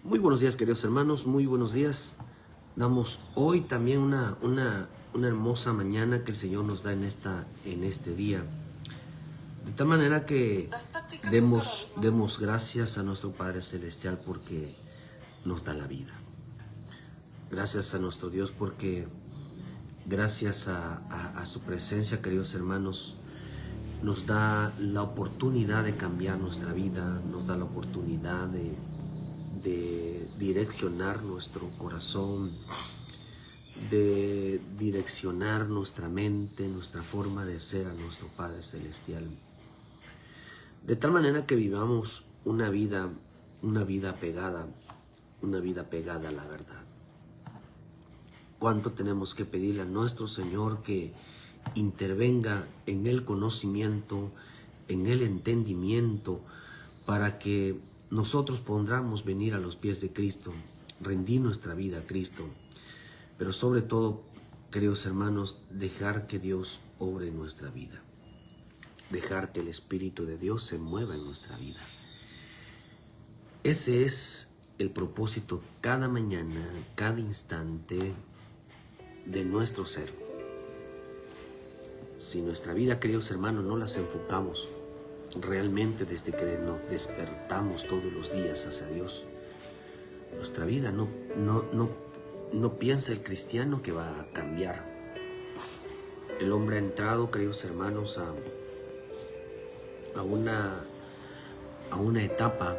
Muy buenos días, queridos hermanos, muy buenos días. Damos hoy también una hermosa mañana que el Señor nos da en este día. De tal manera que demos gracias a nuestro Padre Celestial porque nos da la vida. Gracias a nuestro Dios porque gracias a su presencia, queridos hermanos, nos da la oportunidad de cambiar nuestra vida, nos da la oportunidad de direccionar nuestro corazón, de direccionar nuestra mente, nuestra forma de ser a nuestro Padre Celestial. De tal manera que vivamos una vida pegada a la verdad. ¿Cuánto tenemos que pedirle a nuestro Señor que intervenga en el conocimiento, en el entendimiento, para que nosotros podamos venir a los pies de Cristo, rendir nuestra vida a Cristo, pero sobre todo, queridos hermanos, dejar que Dios obre en nuestra vida, dejar que el Espíritu de Dios se mueva en nuestra vida. Ese es el propósito cada mañana, cada instante de nuestro ser. Si nuestra vida, queridos hermanos, no las enfocamos realmente desde que nos despertamos todos los días hacia Dios, nuestra vida no piensa el cristiano que va a cambiar. El hombre ha entrado, queridos hermanos, a una etapa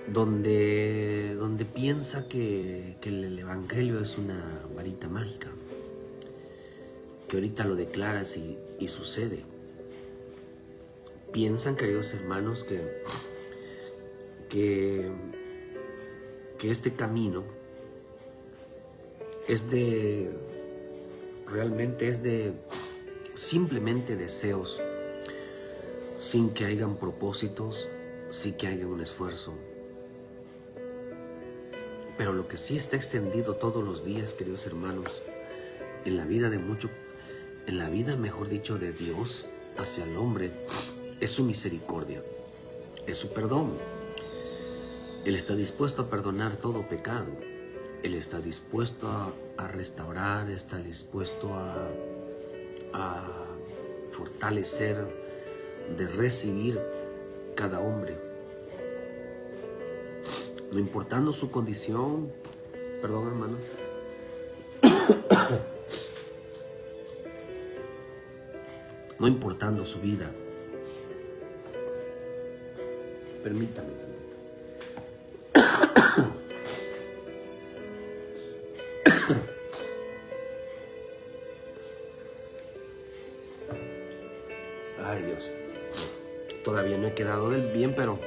donde piensa que el Evangelio es una varita mágica, que ahorita lo declaras y sucede. Piensan, queridos hermanos, que este camino realmente es de simplemente deseos, sin que hayan propósitos, sin que haya un esfuerzo. Pero lo que sí está extendido todos los días, queridos hermanos, en la vida mejor dicho, de Dios hacia el hombre, es su misericordia, es su perdón. Él está dispuesto a perdonar todo pecado. Él está dispuesto a restaurar, está dispuesto a fortalecer, de recibir cada hombre. No importando su condición, perdón, hermano, no importando su vida. Permítame tantito. Ay, Dios. Todavía no he quedado del bien, pero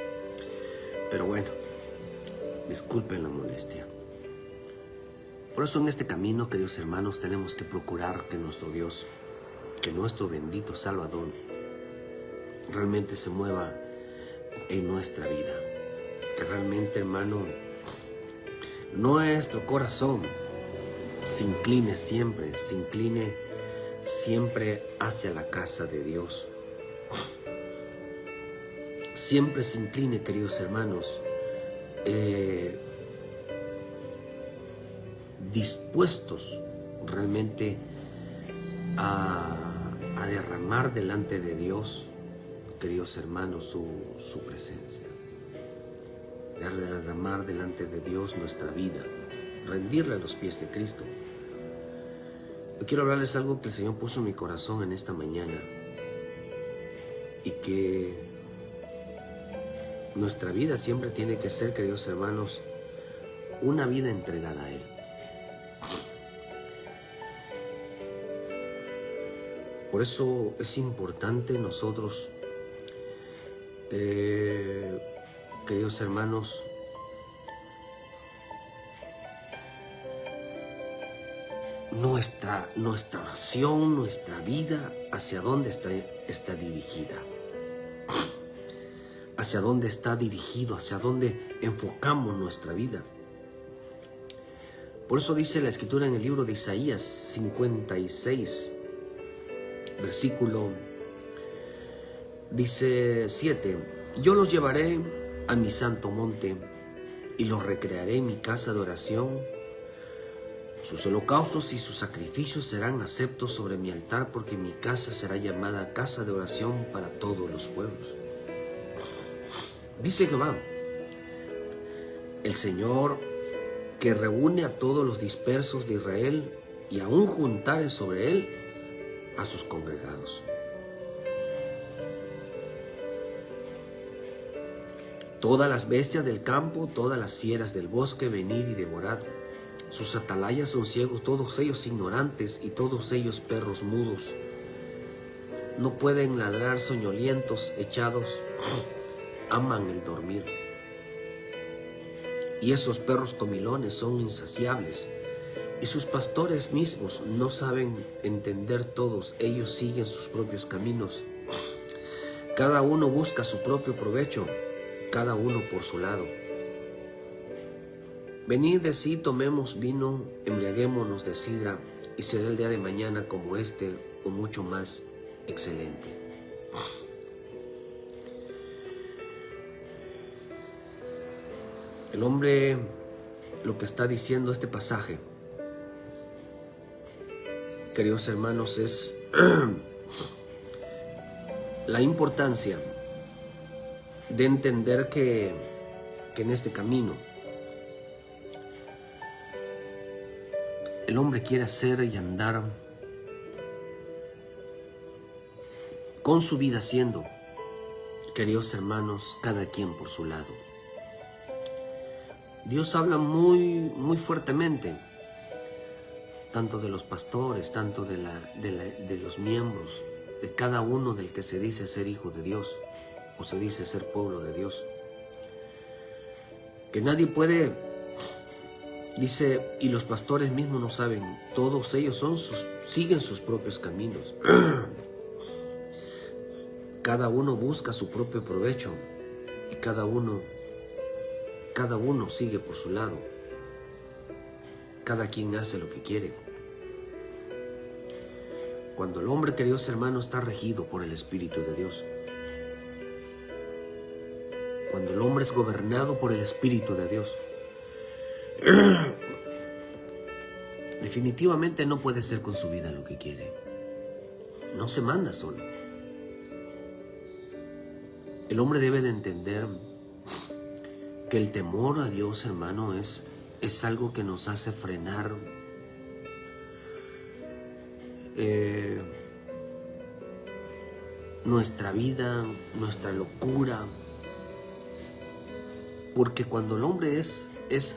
bueno, disculpen la molestia. Por eso en este camino, queridos hermanos, tenemos que procurar que nuestro Dios, que nuestro bendito Salvador, realmente se mueva en nuestra vida. Que realmente, hermano, nuestro corazón se incline siempre hacia la casa de Dios. Siempre se incline, queridos hermanos, dispuestos realmente a derramar delante de Dios, queridos hermanos, su presencia. Derramar delante de Dios nuestra vida, rendirla a los pies de Cristo. Yo quiero hablarles algo que el Señor puso en mi corazón en esta mañana, y que nuestra vida siempre tiene que ser, queridos hermanos, una vida entregada a Él. Por eso es importante nosotros, queridos hermanos, nuestra oración, nuestra vida, hacia dónde está dirigida. Hacia dónde está dirigido, hacia dónde enfocamos nuestra vida. Por eso dice la Escritura en el libro de Isaías 56, versículo dice 7: yo los llevaré a mi santo monte y los recrearé en mi casa de oración. Sus holocaustos y sus sacrificios serán aceptos sobre mi altar, porque mi casa será llamada casa de oración para todos los pueblos. Dice Jehová, el Señor, que reúne a todos los dispersos de Israel, y aún juntare sobre él a sus congregados. Todas las bestias del campo, todas las fieras del bosque, venid y devorad. Sus atalayas son ciegos, todos ellos ignorantes, y todos ellos perros mudos. No pueden ladrar, soñolientos, echados, aman el dormir. Y esos perros comilones son insaciables, y sus pastores mismos no saben entender, todos ellos siguen sus propios caminos. Cada uno busca su propio provecho, cada uno por su lado. Venid de sí, tomemos vino, embriaguémonos de sidra, y será el día de mañana como este, o mucho más excelente. El hombre, lo que está diciendo este pasaje, queridos hermanos, es la importancia de entender que en este camino el hombre quiere hacer y andar con su vida haciendo, queridos hermanos, cada quien por su lado. Dios habla muy fuertemente, tanto de los pastores, tanto de los miembros, de cada uno del que se dice ser hijo de Dios, o se dice ser pueblo de Dios. Que nadie puede, dice, y los pastores mismos no saben, todos ellos siguen sus propios caminos. Cada uno busca su propio provecho, y cada uno sigue por su lado. Cada quien hace lo que quiere. Cuando el hombre, queridos hermanos, está regido por el Espíritu de Dios, cuando el hombre es gobernado por el Espíritu de Dios, definitivamente no puede hacer con su vida lo que quiere. No se manda solo. El hombre debe de entender que el temor a Dios, hermano, es algo que nos hace frenar nuestra vida, nuestra locura. Porque cuando el hombre es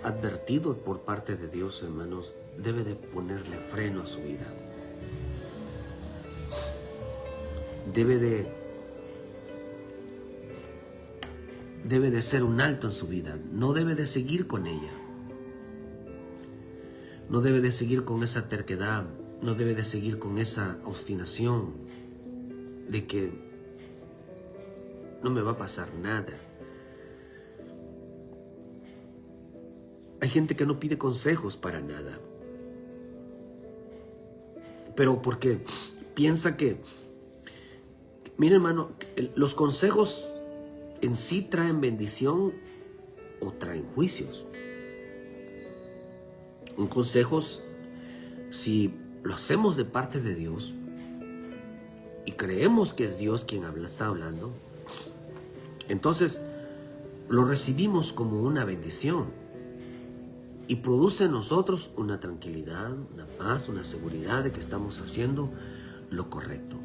advertido por parte de Dios, hermanos, debe de ponerle freno a su vida. Debe de ser un alto en su vida. No debe de seguir con ella. No debe de seguir con esa terquedad. No debe de seguir con esa obstinación de que no me va a pasar nada. Hay gente que no pide consejos para nada, pero porque piensa que, mira, hermano, los consejos en sí traen bendición o traen juicios. Un consejo, si lo hacemos de parte de Dios y creemos que es Dios quien está hablando, entonces lo recibimos como una bendición y produce en nosotros una tranquilidad, una paz, una seguridad de que estamos haciendo lo correcto.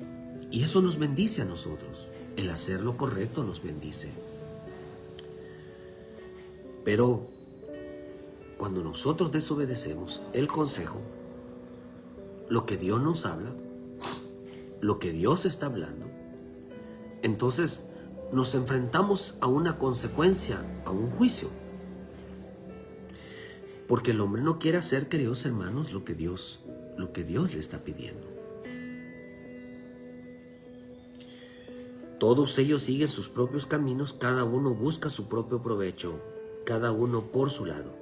Y eso nos bendice a nosotros. El hacer lo correcto nos bendice. Pero cuando nosotros desobedecemos el consejo, lo que Dios nos habla, lo que Dios está hablando, entonces nos enfrentamos a una consecuencia, a un juicio. Porque el hombre no quiere hacer, queridos hermanos, lo que Dios le está pidiendo. Todos ellos siguen sus propios caminos, cada uno busca su propio provecho, cada uno por su lado.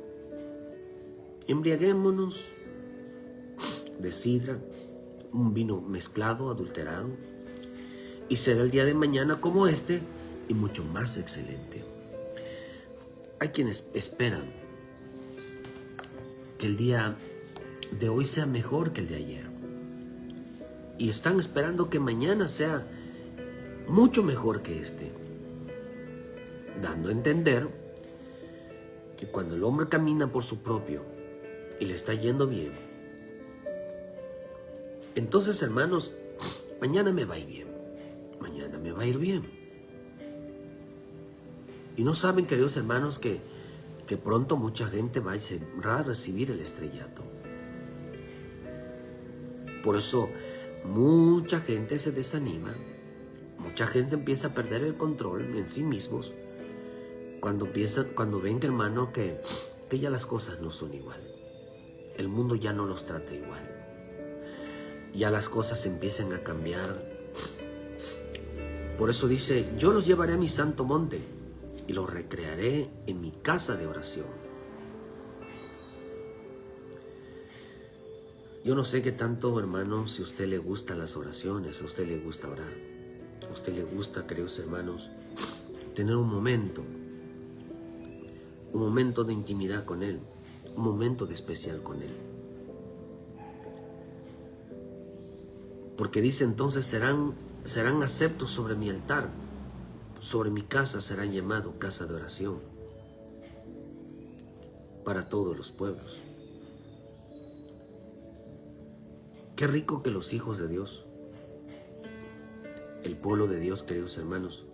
Embriaguémonos de sidra, un vino mezclado, adulterado, y será el día de mañana como este, y mucho más excelente. Hay quienes esperan que el día de hoy sea mejor que el de ayer. Y están esperando que mañana sea mucho mejor que este. Dando a entender que cuando el hombre camina por su propio y le está yendo bien, entonces, hermanos, mañana me va a ir bien. Mañana me va a ir bien. Y no saben, queridos hermanos, que pronto mucha gente va a recibir el estrellato. Por eso mucha gente se desanima, mucha gente empieza a perder el control en sí mismos cuando ven que, hermano, que ya las cosas no son igual. El mundo ya no los trata igual. Ya las cosas empiezan a cambiar. Por eso dice, yo los llevaré a mi santo monte y los recrearé en mi casa de oración. Yo no sé qué tanto, hermanos, si a usted le gustan las oraciones, a usted le gusta orar, a usted le gusta, queridos hermanos, tener un momento de intimidad con Él, un momento de especial con Él. Porque dice entonces, serán aceptos sobre mi altar, sobre mi casa serán llamados casa de oración para todos los pueblos. Qué rico que los hijos de Dios, el pueblo de Dios, queridos hermanos,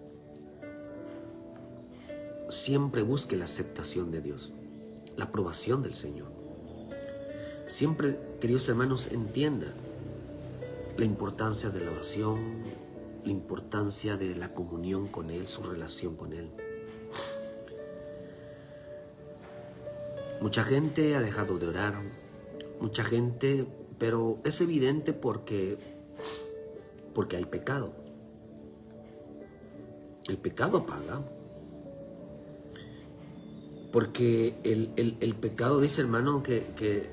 siempre busque la aceptación de Dios, la aprobación del Señor. Siempre, queridos hermanos, entienda la importancia de la oración, la importancia de la comunión con Él, su relación con Él. Mucha gente ha dejado de orar, mucha gente, pero es evidente porque hay pecado. El pecado apaga. Porque el pecado, dice, hermano, que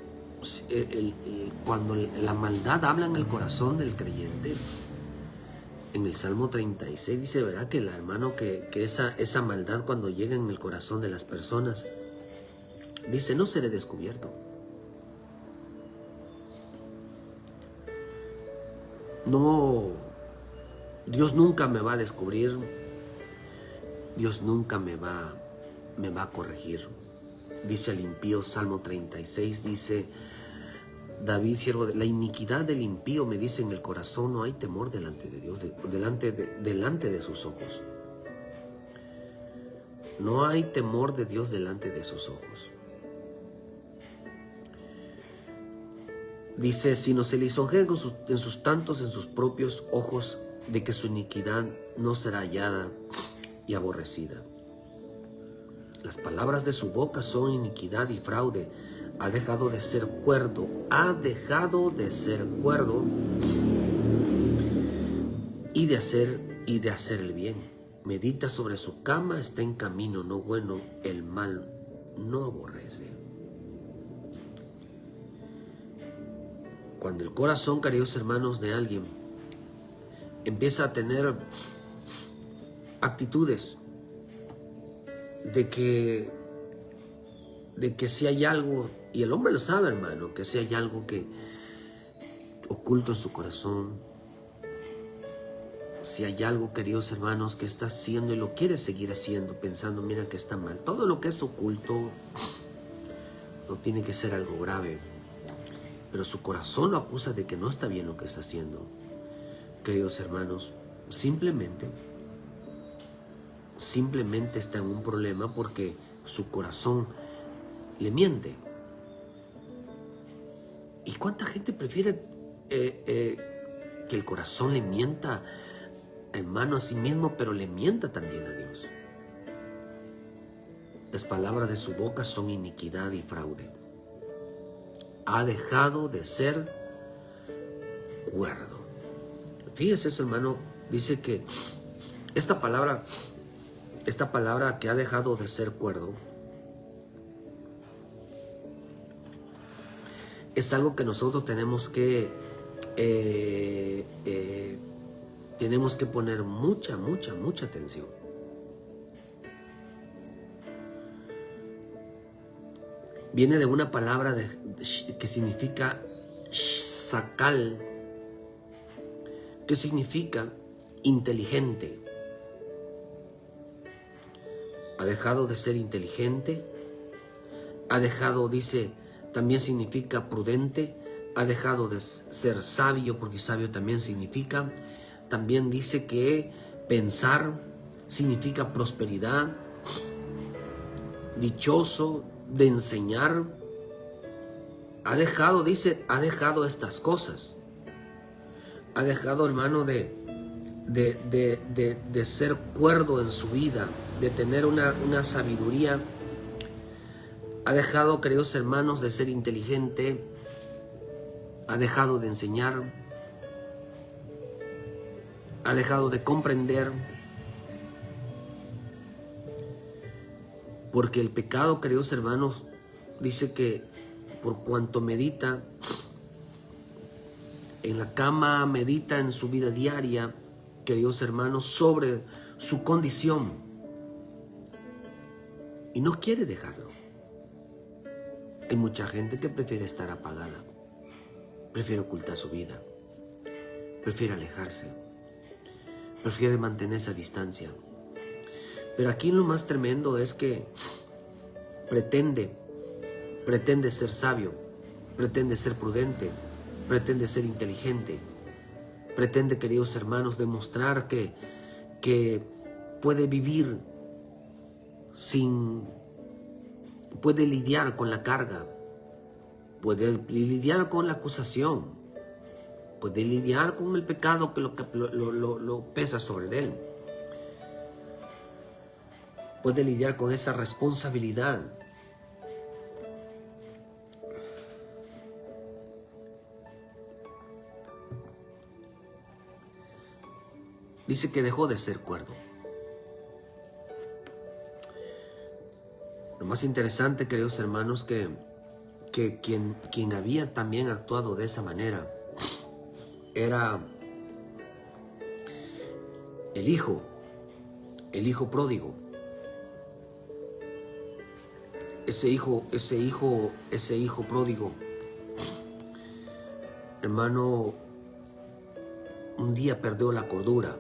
cuando la maldad habla en el corazón del creyente, en el Salmo 36 dice, ¿verdad? Que hermano, que esa maldad cuando llega en el corazón de las personas, dice, no seré descubierto. No, Dios nunca me va a descubrir, Dios nunca me va a corregir. Dice el impío, Salmo 36, dice David, siervo de la iniquidad del impío, me dice en el corazón, no hay temor delante de Dios, delante de sus ojos. No hay temor de Dios delante de sus ojos. Dice, sino se lisonjean en sus tantos, en sus propios ojos, de que su iniquidad no será hallada y aborrecida. Las palabras de su boca son iniquidad y fraude. Ha dejado de ser cuerdo, y de hacer el bien. Medita sobre su cama, está en camino no bueno, el mal no aborrece. Cuando el corazón, queridos hermanos, de alguien empieza a tener actitudes de que si hay algo, y el hombre lo sabe, hermano, que si hay algo que oculto en su corazón, si hay algo, queridos hermanos, que está haciendo y lo quiere seguir haciendo, pensando, mira que está mal. Todo lo que es oculto no tiene que ser algo grave, pero su corazón lo acusa de que no está bien lo que está haciendo. Queridos hermanos, simplemente está en un problema porque su corazón le miente. ¿Y cuánta gente prefiere que el corazón le mienta, hermano, a sí mismo, pero le mienta también a Dios? Las palabras de su boca son iniquidad y fraude. Ha dejado de ser cuerdo. Fíjese eso, hermano, dice que esta palabra que ha dejado de ser cuerdo es algo que nosotros tenemos que poner mucha atención. Viene de una palabra que significa shakal, que significa inteligente. Ha dejado de ser inteligente, ha dejado, dice, también significa prudente, ha dejado de ser sabio, porque sabio también significa, también dice que pensar significa prosperidad, dichoso, de enseñar. Ha dejado, dice, ha dejado estas cosas. Ha dejado, hermano, de ser cuerdo en su vida, de tener una sabiduría. Ha dejado, queridos hermanos, de ser inteligente. Ha dejado de enseñar. Ha dejado de comprender. Porque el pecado, queridos hermanos, dice que por cuanto medita en la cama, medita en su vida diaria, queridos hermanos, sobre su condición. Y no quiere dejarlo. Hay mucha gente que prefiere estar apagada, prefiere ocultar su vida, prefiere alejarse, prefiere mantenerse a distancia. Pero aquí lo más tremendo es que pretende ser sabio, pretende ser prudente, pretende ser inteligente, pretende, queridos hermanos, demostrar que puede vivir puede lidiar con la carga, puede lidiar con la acusación, puede lidiar con el pecado que lo pesa sobre él. Puede lidiar con esa responsabilidad. Dice que dejó de ser cuerdo. Lo más interesante, queridos hermanos, que quien había también actuado de esa manera era el hijo pródigo. Ese hijo pródigo, hermano, un día perdió la cordura.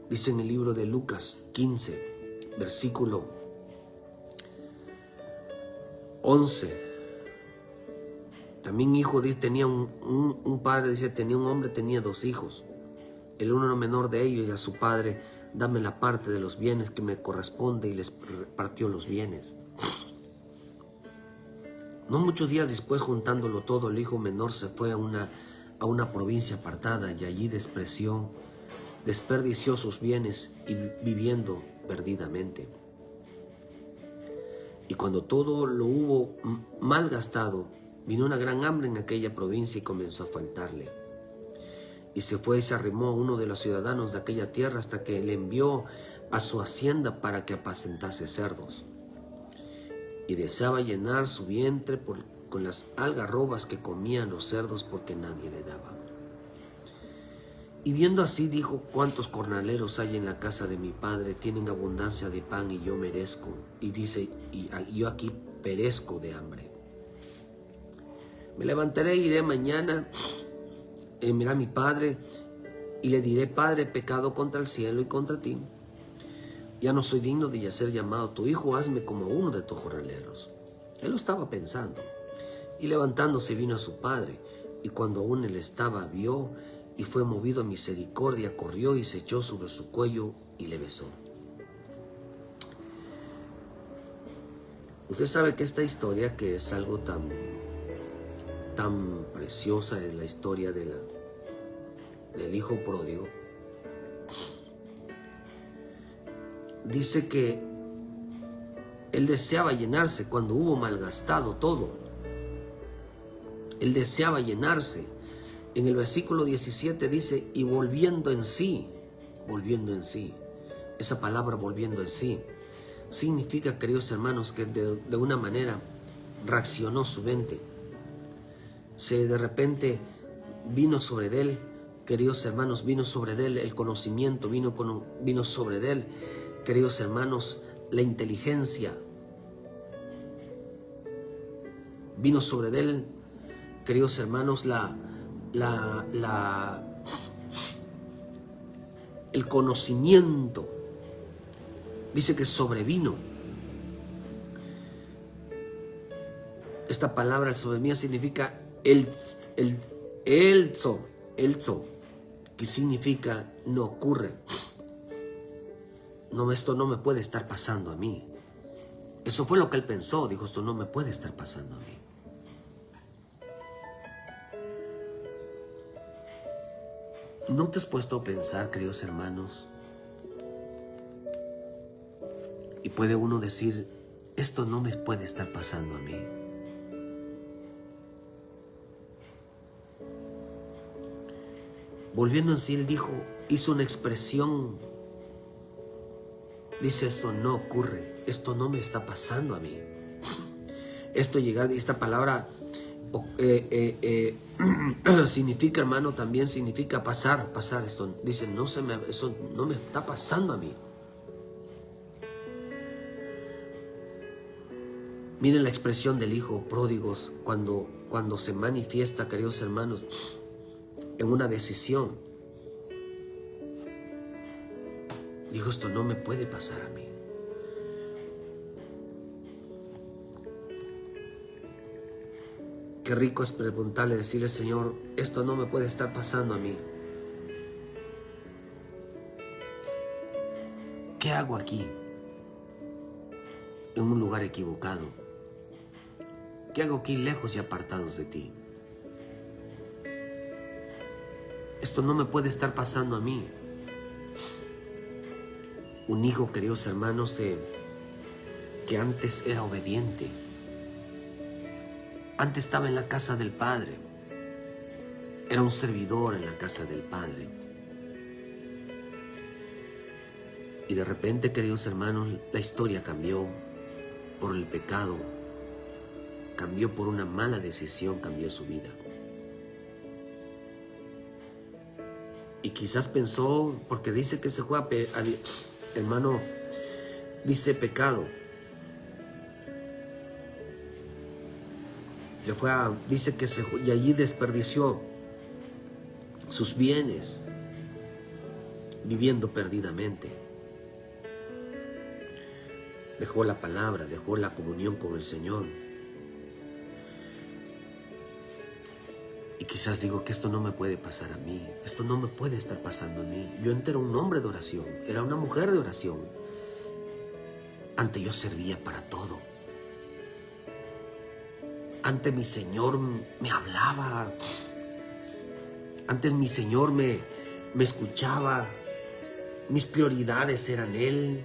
Dice en el libro de Lucas 15, versículo 11. También hijo, dice, tenía un padre, dice, tenía un hombre, tenía 2 hijos. El uno menor de ellos, y a su padre: dame la parte de los bienes que me corresponde, y les repartió los bienes. No muchos días después, juntándolo todo, el hijo menor se fue a una provincia apartada, y allí desperdició sus bienes y viviendo perdidamente. Y cuando todo lo hubo mal gastado, vino una gran hambre en aquella provincia y comenzó a faltarle. Y se fue y se arrimó a uno de los ciudadanos de aquella tierra hasta que le envió a su hacienda para que apacentase cerdos. Y deseaba llenar su vientre con las algarrobas que comían los cerdos, porque nadie le daba. Y viendo así, dijo: ¿cuántos jornaleros hay en la casa de mi padre? Tienen abundancia de pan y yo merezco. Y dice: y yo aquí perezco de hambre. Me levantaré e iré mañana. Mirá a mi padre y le diré: Padre, he pecado contra el cielo y contra ti. Ya no soy digno de ser llamado tu hijo, hazme como uno de tus jornaleros. Él lo estaba pensando. Y levantándose vino a su padre, y cuando aún él estaba, vio, y fue movido a misericordia, corrió y se echó sobre su cuello y le besó. Usted sabe que esta historia, que es algo tan preciosa, es la historia del hijo pródigo. Dice que él deseaba llenarse cuando hubo malgastado todo. Él deseaba llenarse. En el versículo 17 dice: y volviendo en sí. Esa palabra volviendo en sí significa, queridos hermanos, que de una manera reaccionó su mente. De repente vino sobre él, queridos hermanos, vino sobre él el conocimiento, vino sobre él, queridos hermanos, la inteligencia. vino sobre él, queridos hermanos, el conocimiento. Dice que sobrevino. Esta palabra sobrevino significa elzo, que significa no ocurre. No, esto no me puede estar pasando a mí. Eso fue lo que él pensó. Dijo, esto no me puede estar pasando a mí. ¿No te has puesto a pensar, queridos hermanos? Y puede uno decir, esto no me puede estar pasando a mí. Volviendo en sí, él dijo, hizo una expresión. Dice, esto no ocurre, esto no me está pasando a mí. Esta palabra significa, hermano, también significa pasar. Esto dice, eso no me está pasando a mí. Miren la expresión del hijo pródigo cuando se manifiesta, queridos hermanos, en una decisión. Dijo, esto no me puede pasar a mí. Qué rico es preguntarle, decirle, Señor, esto no me puede estar pasando a mí. ¿Qué hago aquí? En un lugar equivocado. ¿Qué hago aquí lejos y apartados de ti? Esto no me puede estar pasando a mí. Un hijo, queridos hermanos, que antes era obediente. Antes estaba en la casa del Padre. Era un servidor en la casa del Padre. Y de repente, queridos hermanos, la historia cambió por el pecado. Cambió por una mala decisión, cambió su vida. Y quizás pensó, porque dice que se fue hermano, dice pecado. Dice que se fue y allí desperdició sus bienes, viviendo perdidamente. Dejó la palabra, dejó la comunión con el Señor. Y quizás digo que esto no me puede pasar a mí. Esto no me puede estar pasando a mí. Yo antes era un hombre de oración. Era una mujer de oración. Antes yo servía para todo. Antes mi Señor me hablaba. Antes mi Señor me escuchaba. Mis prioridades eran Él.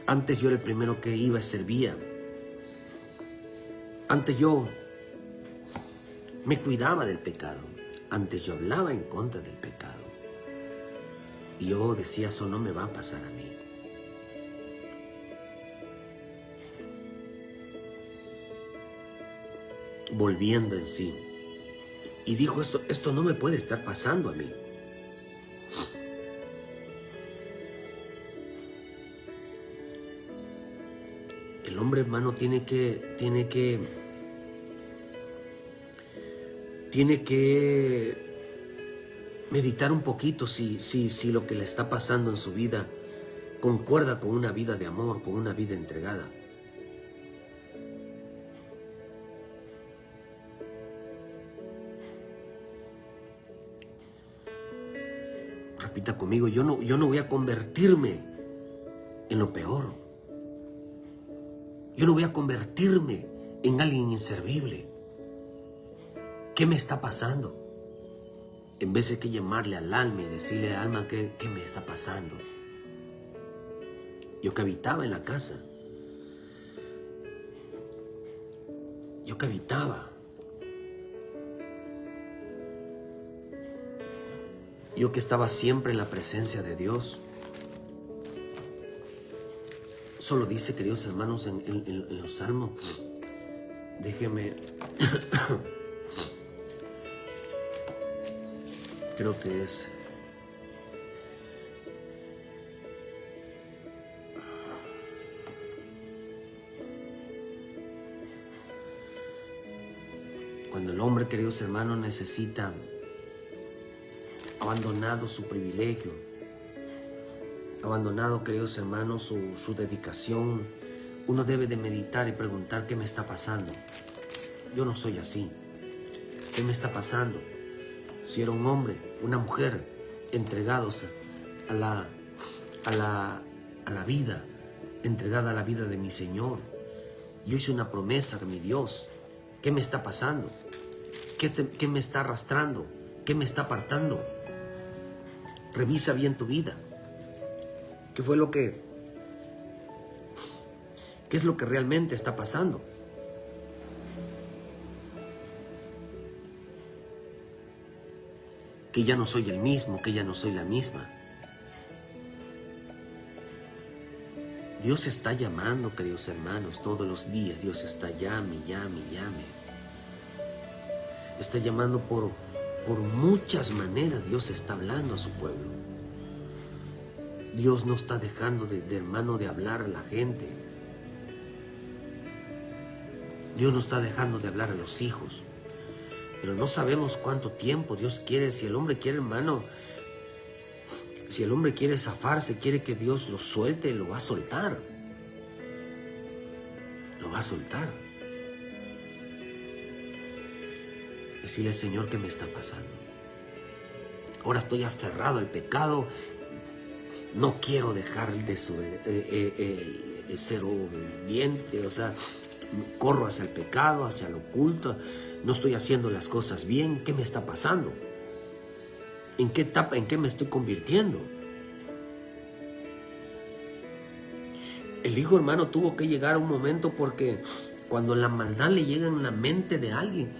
Antes yo era el primero que iba y servía. Antes yo me cuidaba del pecado. Antes yo hablaba en contra del pecado. Y yo decía, eso no me va a pasar a mí. Volviendo en sí. Y dijo, esto no me puede estar pasando a mí. El hombre, hermano, tiene que meditar un poquito si lo que le está pasando en su vida concuerda con una vida de amor, con una vida entregada. Repita conmigo, yo no voy a convertirme en lo peor. Yo no voy a convertirme en alguien inservible. ¿Qué me está pasando? En vez de que llamarle al alma y decirle al alma qué me está pasando. Yo que habitaba en la casa. Yo que habitaba. Yo que estaba siempre en la presencia de Dios. Solo dice, queridos hermanos, en los salmos, déjeme, creo que es, cuando el hombre, queridos hermanos, necesita, abandonado su privilegio, abandonado, queridos hermanos, su dedicación, uno debe de meditar y preguntar: ¿qué me está pasando? Yo no soy así. ¿Qué me está pasando? Si era un hombre, una mujer, entregados a la vida, entregada a la vida de mi Señor. Yo hice una promesa de mi Dios. ¿Qué me está pasando? ¿Qué me está arrastrando? ¿Qué me está apartando? Revisa bien tu vida. ¿Qué es lo que realmente está pasando? Que ya no soy el mismo, que ya no soy la misma. Dios está llamando, queridos hermanos, todos los días. Dios está llame. Está llamando por muchas maneras. Dios está hablando a su pueblo. Dios no está dejando hermano, de hablar a la gente. Dios no está dejando de hablar a los hijos. Pero no sabemos cuánto tiempo Dios quiere. Si el hombre quiere, hermano, si el hombre quiere zafarse, quiere que Dios lo suelte, lo va a soltar. Lo va a soltar. Decirle: Señor, ¿qué me está pasando? Ahora estoy aferrado al pecado. No quiero dejar de ser obediente, o sea, corro hacia el pecado, hacia lo oculto, no estoy haciendo las cosas bien. ¿Qué me está pasando? ¿En qué etapa, en qué me estoy convirtiendo? El hijo, hermano, tuvo que llegar a un momento, porque cuando la maldad le llega en la mente de alguien,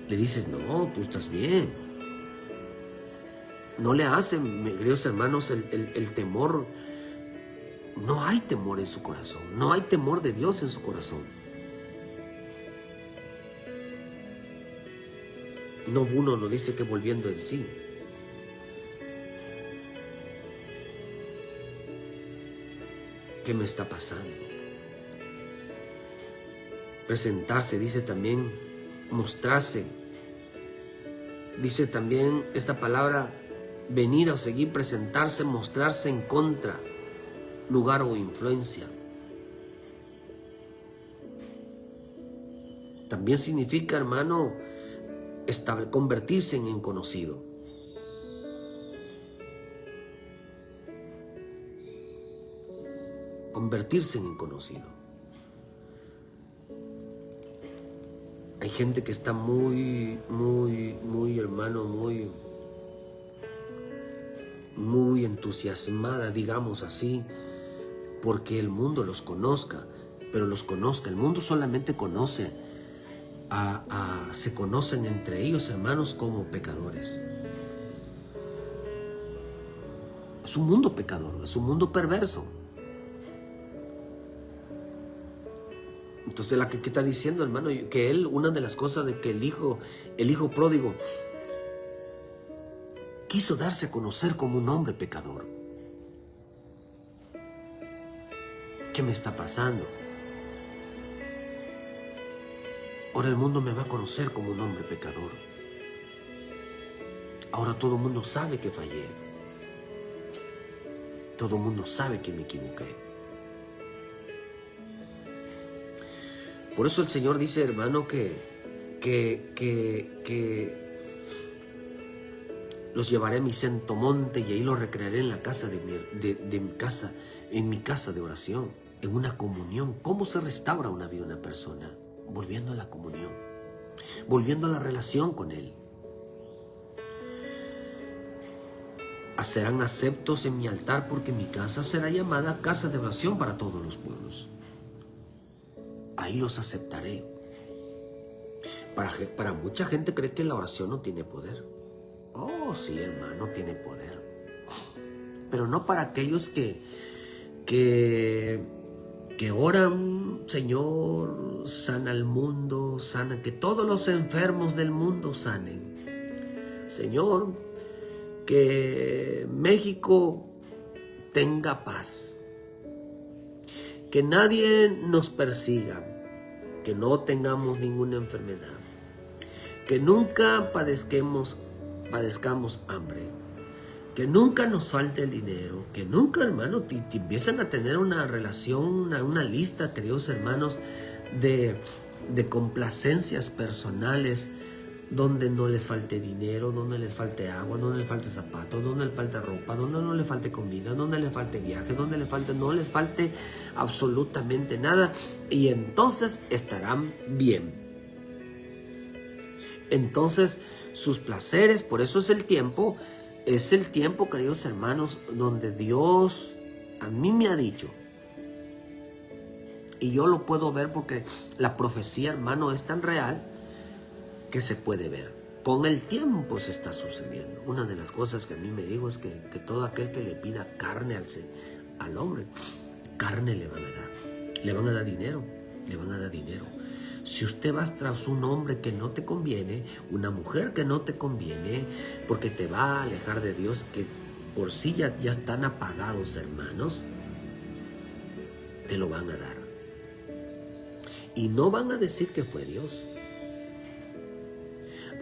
le dices: no, tú estás bien. No le hacen, queridos hermanos, el temor. No hay temor en su corazón. No hay temor de Dios en su corazón. No, uno no dice que volviendo en sí. ¿Qué me está pasando? Presentarse, dice también, mostrarse. Dice también esta palabra: venir o seguir, presentarse, mostrarse en contra, lugar o influencia. También significa, hermano, convertirse en conocido. Convertirse en conocido. Hay gente que está muy, hermano, muy entusiasmada, digamos así, porque el mundo los conozca, pero los conozca. El mundo solamente conoce, se conocen entre ellos, hermanos, como pecadores. Es un mundo pecador, es un mundo perverso. Entonces, ¿qué está diciendo, hermano? Que él, una de las cosas de que el hijo pródigo quiso darse a conocer como un hombre pecador. ¿Qué me está pasando? Ahora el mundo me va a conocer como un hombre pecador. Ahora todo el mundo sabe que fallé. Todo el mundo sabe que me equivoqué. Por eso el Señor dice, hermano, que los llevaré a mi santo monte y ahí los recrearé en la casa de mi casa, en mi casa de oración, en una comunión. ¿Cómo se restaura una vida de una persona? Volviendo a la comunión, volviendo a la relación con Él. Serán aceptos en mi altar, porque mi casa será llamada casa de oración para todos los pueblos. Ahí los aceptaré. Para mucha gente cree que la oración no tiene poder. Oh, sí, hermano, tiene poder. Pero no para aquellos que que oran, Señor, sana al mundo, sana, que todos los enfermos del mundo sanen. Señor, que México tenga paz, que nadie nos persiga, que no tengamos ninguna enfermedad, que nunca padezcamos hambre, que nunca nos falte el dinero, que nunca, hermano, te empiezan a tener una relación, una lista, queridos hermanos, de complacencias personales, donde no les falte dinero, donde les falte agua, donde les falte zapatos, donde les falte ropa, donde no les falte comida, donde les falte viaje, donde no les falte absolutamente nada, y entonces estarán bien. Entonces sus placeres, por eso es el tiempo, queridos hermanos, donde Dios a mí me ha dicho, y yo lo puedo ver porque la profecía, hermano, es tan real que se puede ver. Con el tiempo se está sucediendo. Una de las cosas que a mí me dijo es que todo aquel que le pida carne al hombre, carne le van a dar. Le van a dar dinero, le van a dar dinero. Si usted vas tras un hombre que no te conviene, una mujer que no te conviene, porque te va a alejar de Dios, que por sí ya están apagados, hermanos, te lo van a dar. Y no van a decir que fue Dios.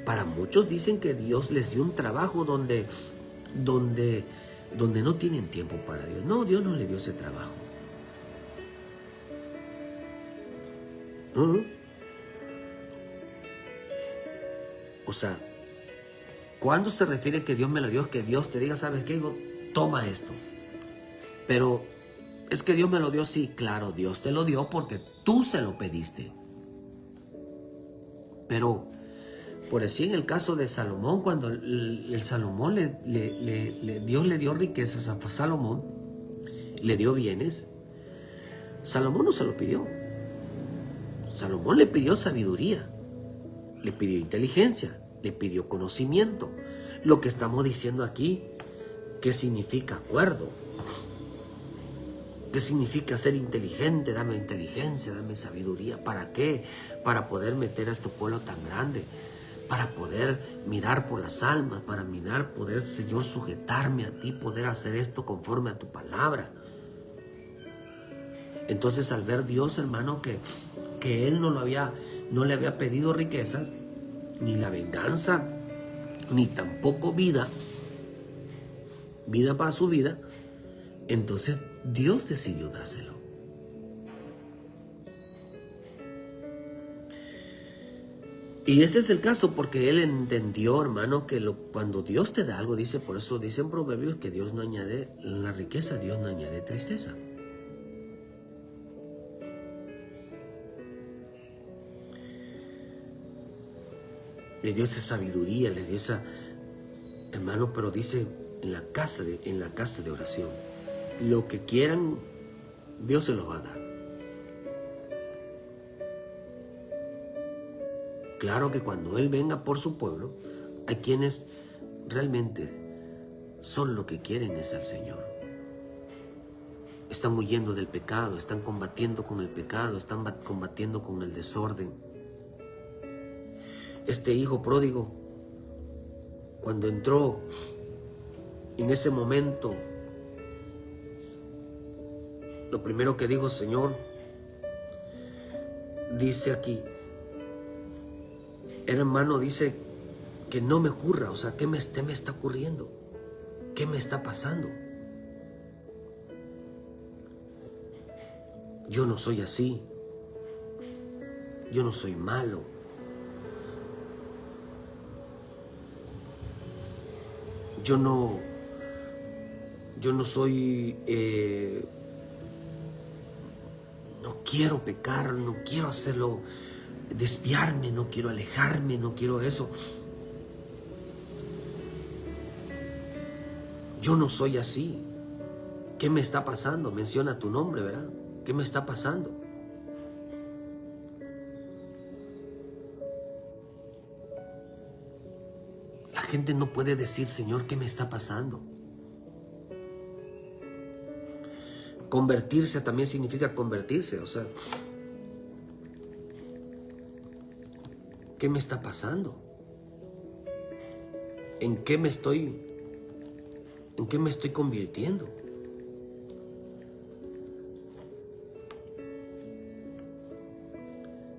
Para muchos dicen que Dios les dio un trabajo donde no tienen tiempo para Dios. No, Dios no le dio ese trabajo. O sea, ¿cuándo se refiere que Dios me lo dio? Que Dios te diga, ¿sabes qué? Toma esto. Pero es que Dios me lo dio, sí, claro, Dios te lo dio porque tú se lo pediste. Pero por así en el caso de Salomón, cuando el Salomón Dios le dio riquezas a Salomón, le dio bienes, Salomón no se lo pidió. Salomón le pidió sabiduría, le pidió inteligencia, le pidió conocimiento. Lo que estamos diciendo aquí, ¿qué significa acuerdo? ¿Qué significa ser inteligente? Dame inteligencia, dame sabiduría. ¿Para qué? Para poder meter a este pueblo tan grande, para poder mirar por las almas, para poder, Señor, sujetarme a ti, poder hacer esto conforme a tu palabra. Entonces, al ver Dios, hermano, que Él no le había pedido riquezas, ni la venganza, ni tampoco vida para su vida, entonces Dios decidió dárselo. Y ese es el caso porque él entendió, hermano, que cuando Dios te da algo, dice, por eso dicen Proverbios que Dios no añade la riqueza, Dios no añade tristeza. Le dio esa sabiduría, le dio esa, hermano, pero dice en la casa de oración, lo que quieran, Dios se los va a dar. Claro que cuando Él venga por su pueblo, hay quienes realmente son lo que quieren es al Señor. Están huyendo del pecado, están combatiendo con el pecado, están combatiendo con el desorden. Este hijo pródigo, cuando entró en ese momento, lo primero que dijo, Señor, dice aquí, hermano, dice que no me ocurra, o sea, ¿qué me está ocurriendo? ¿Qué me está pasando? Yo no soy así, yo no soy malo. Yo no soy, no quiero pecar, no quiero hacerlo, desviarme, no quiero alejarme, no quiero eso. Yo no soy así. ¿Qué me está pasando? Menciona tu nombre, ¿verdad? ¿Qué me está pasando? La gente no puede decir, Señor, ¿qué me está pasando? Convertirse también significa convertirse, o sea, ¿qué me está pasando? ¿En qué me estoy convirtiendo?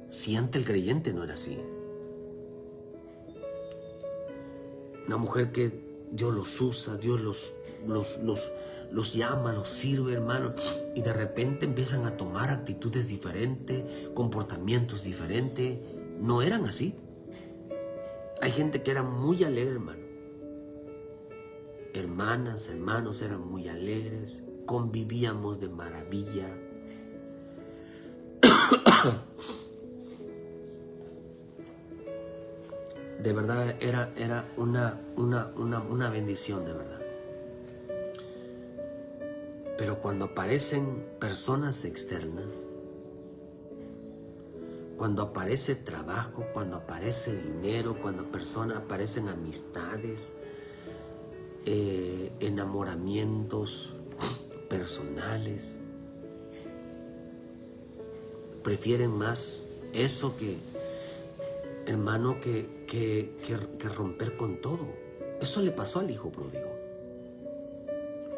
Si antes el creyente no era así. Una mujer que Dios los usa, Dios los llama, los sirve, hermano, y de repente empiezan a tomar actitudes diferentes, comportamientos diferentes. No eran así. Hay gente que era muy alegre, hermano. Hermanas, hermanos eran muy alegres, convivíamos de maravilla. De verdad era una bendición, de verdad. Pero cuando aparecen personas externas, cuando aparece trabajo, cuando aparece dinero, cuando aparecen amistades, enamoramientos personales, prefieren más eso que, hermano, que romper con todo. Eso le pasó al hijo pródigo.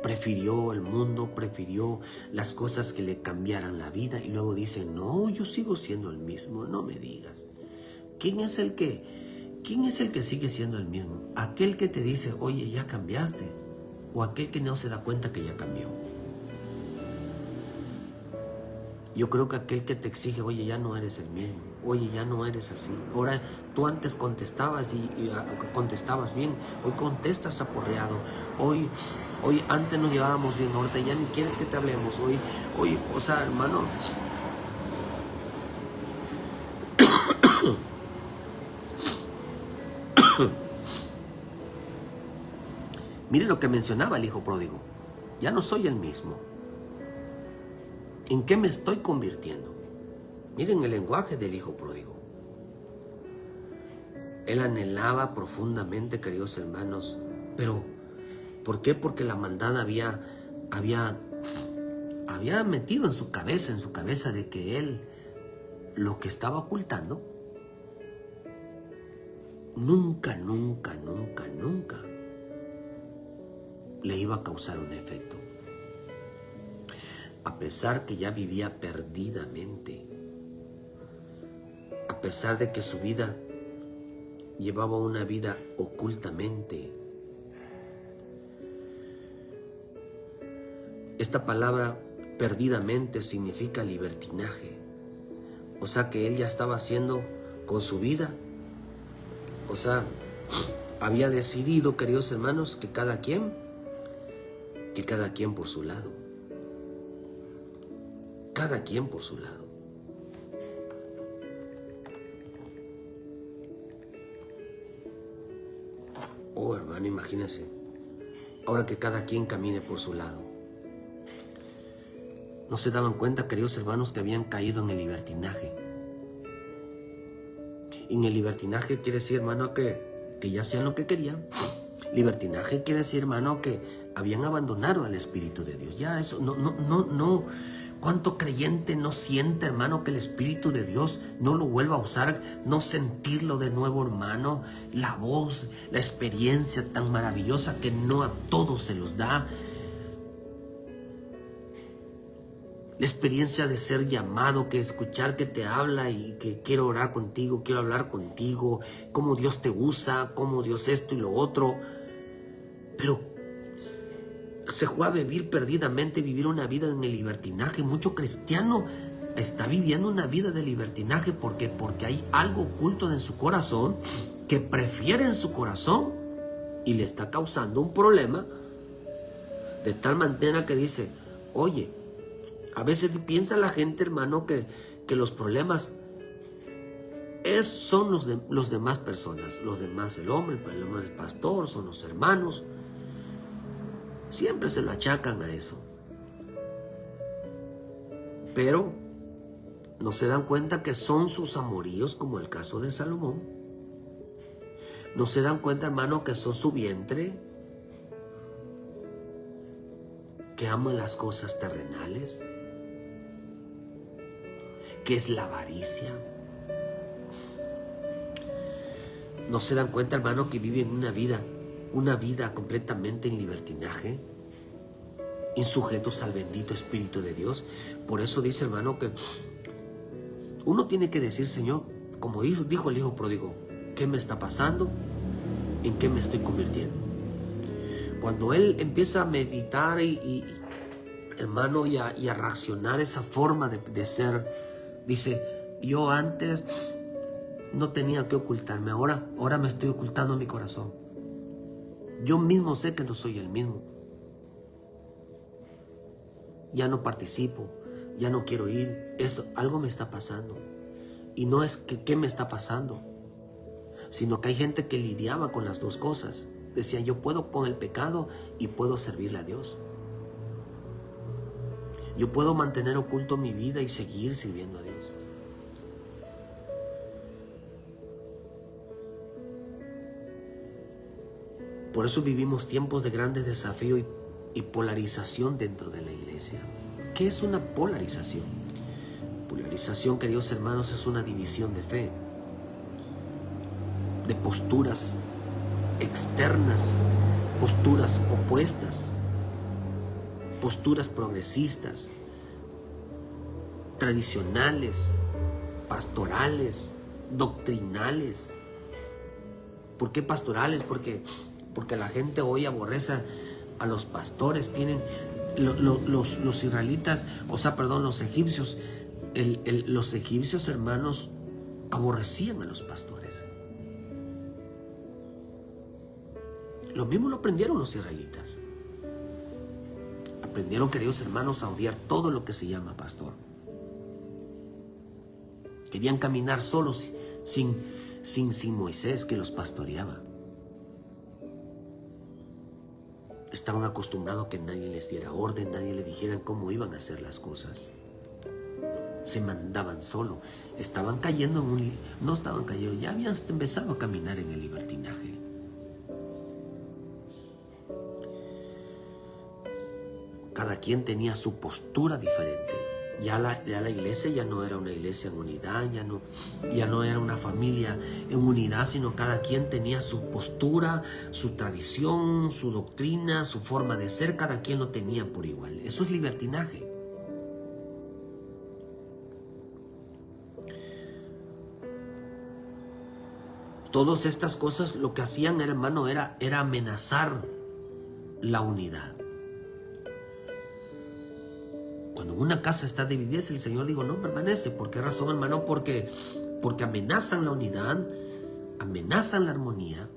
Prefirió el mundo, prefirió las cosas que le cambiaran la vida, y luego dice: no, yo sigo siendo el mismo. No me digas. ¿Quién es el que sigue siendo el mismo? ¿Aquel que te dice: oye, ya cambiaste? ¿O aquel que no se da cuenta que ya cambió? Yo creo que aquel que te exige: oye, ya no eres el mismo, oye, ya no eres así. Ahora, tú antes contestabas y contestabas bien, hoy contestas aporreado. Hoy antes nos llevábamos bien, ahorita ya ni quieres que te hablemos. Hoy, o sea, hermano, mire lo que mencionaba el hijo pródigo: ya no soy el mismo. ¿En qué me estoy convirtiendo? Miren el lenguaje del hijo pródigo. Él anhelaba profundamente, queridos hermanos, pero ¿por qué? Porque la maldad había metido en su cabeza de que él lo que estaba ocultando nunca le iba a causar un efecto. A pesar que ya vivía perdidamente, a pesar de que su vida llevaba una vida ocultamente. Esta palabra perdidamente significa libertinaje. O sea que él ya estaba haciendo con su vida. O sea, había decidido, queridos hermanos, que cada quien por su lado. Cada quien por su lado. Oh, hermano, imagínense. Ahora que cada quien camine por su lado. No se daban cuenta, queridos hermanos, que habían caído en el libertinaje. Y en el libertinaje quiere decir, hermano, que ya hacían lo que querían. Libertinaje quiere decir, hermano, que habían abandonado al Espíritu de Dios. Ya eso, no. ¿Cuánto creyente no siente, hermano, que el Espíritu de Dios no lo vuelva a usar? No sentirlo de nuevo, hermano. La voz, la experiencia tan maravillosa que no a todos se los da. La experiencia de ser llamado, que escuchar que te habla y que quiero orar contigo, quiero hablar contigo, cómo Dios te usa, cómo Dios esto y lo otro. Pero se fue a vivir perdidamente, vivir una vida en el libertinaje. Mucho cristiano está viviendo una vida de libertinaje porque hay algo oculto en su corazón que prefiere en su corazón y le está causando un problema de tal manera que dice: oye, a veces piensa la gente, hermano, que los problemas son los demás personas, los demás, el hombre, el pastor, son los hermanos. Siempre se lo achacan a eso. Pero no se dan cuenta que son sus amoríos, como el caso de Salomón. No se dan cuenta, hermano, que son su vientre. que ama las cosas terrenales, que es la avaricia. ¿No se dan cuenta, hermano, que viven una vida completamente en libertinaje, insujetos al bendito Espíritu de Dios? Por eso dice, hermano, que uno tiene que decir, Señor, como dijo el hijo pródigo, ¿qué me está pasando? ¿En qué me estoy convirtiendo? Cuando él empieza a meditar hermano, y a reaccionar esa forma de ser, dice, yo antes no tenía que ocultarme, ahora me estoy ocultando en mi corazón. Yo mismo sé que no soy el mismo. Ya no participo, ya no quiero ir. Algo me está pasando. Y no es que qué me está pasando, sino que hay gente que lidiaba con las dos cosas. Decía, yo puedo con el pecado y puedo servirle a Dios. Yo puedo mantener oculto mi vida y seguir sirviendo a Dios. Por eso vivimos tiempos de grandes desafíos y polarización dentro de la iglesia. ¿Qué es una polarización? Polarización, queridos hermanos, es una división de fe, de posturas externas, posturas opuestas, posturas progresistas, tradicionales, pastorales, doctrinales. ¿Por qué pastorales? Porque la gente hoy aborrece a los pastores. Tienen los israelitas, los egipcios. Los egipcios, hermanos, aborrecían a los pastores. Lo mismo lo aprendieron los israelitas. Aprendieron, queridos hermanos, a odiar todo lo que se llama pastor. Querían caminar solos sin Moisés, que los pastoreaba. Estaban acostumbrados a que nadie les diera orden, nadie les dijera cómo iban a hacer las cosas. Se mandaban solo. Estaban cayendo no estaban cayendo, ya habían empezado a caminar en el libertinaje. Cada quien tenía su postura diferente. Ya la iglesia ya no era una iglesia en unidad, ya no era una familia en unidad, sino cada quien tenía su postura, su tradición, su doctrina, su forma de ser. Cada quien lo tenía por igual. Eso es libertinaje. Todas estas cosas lo que hacían, hermano, era amenazar la unidad. Cuando una casa está dividida, el Señor dijo, no permanece. ¿Por qué razón, hermano? Porque amenazan la unidad, amenazan la armonía.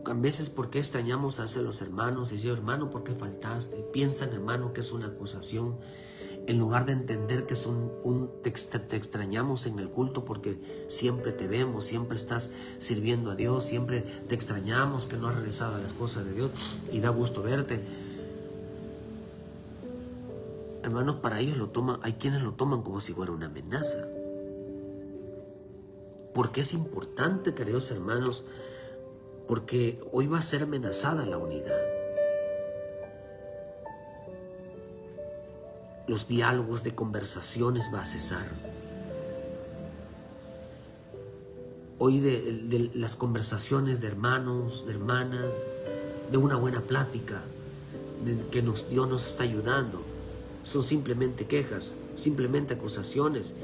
A veces, ¿por qué extrañamos a los hermanos? Y dice, hermano, ¿por qué faltaste? Piensan, hermano, que es una acusación. En lugar de entender que es te extrañamos en el culto porque siempre te vemos, siempre estás sirviendo a Dios, siempre te extrañamos que no has regresado a las cosas de Dios y da gusto verte. Hermanos, para ellos hay quienes lo toman como si fuera una amenaza. Porque es importante, queridos hermanos, porque hoy va a ser amenazada la unidad. Los diálogos de conversaciones va a cesar. Hoy de las conversaciones de hermanos, de hermanas, de una buena plática, de que Dios nos está ayudando, son simplemente quejas, simplemente acusaciones,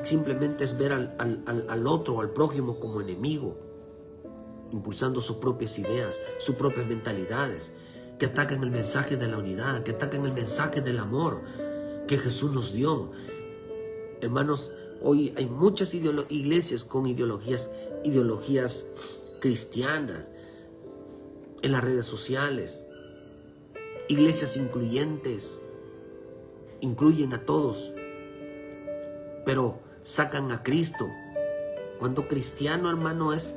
simplemente es ver al otro o al prójimo como enemigo, impulsando sus propias ideas, sus propias mentalidades, que atacan el mensaje de la unidad, que atacan el mensaje del amor que Jesús nos dio. Hermanos, hoy hay muchas iglesias con ideologías cristianas en las redes sociales, iglesias incluyentes, incluyen a todos, pero sacan a Cristo. Cuando cristiano, hermano, es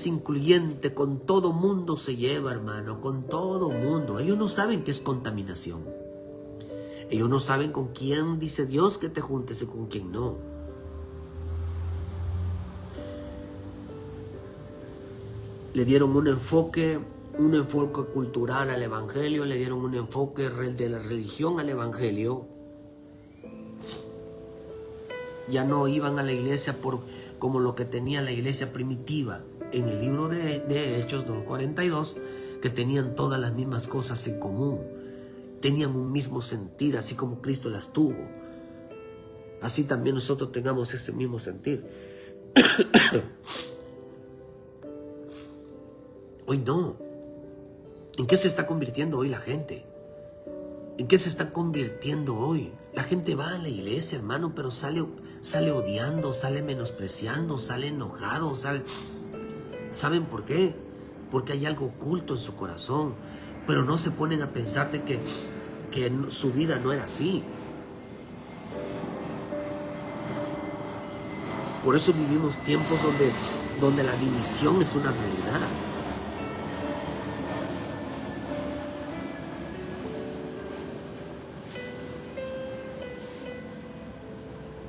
incluyente, con todo mundo se lleva, hermano, con todo mundo. Ellos no saben qué es contaminación. Ellos no saben con quién dice Dios que te juntes y con quién no. Le dieron un enfoque cultural al evangelio, le dieron un enfoque de la religión al evangelio. Ya no iban a la iglesia como lo que tenía la iglesia primitiva en el libro de Hechos 2:42, que tenían todas las mismas cosas en común, tenían un mismo sentir, así como Cristo las tuvo. Así también nosotros tengamos ese mismo sentir. Hoy no. ¿En qué se está convirtiendo hoy la gente? ¿En qué se está convirtiendo hoy? La gente va a la iglesia, hermano, pero sale odiando, sale menospreciando, sale enojado, ¿Saben por qué? Porque hay algo oculto en su corazón, pero no se ponen a pensar de que su vida no era así. Por eso vivimos tiempos donde la división es una realidad.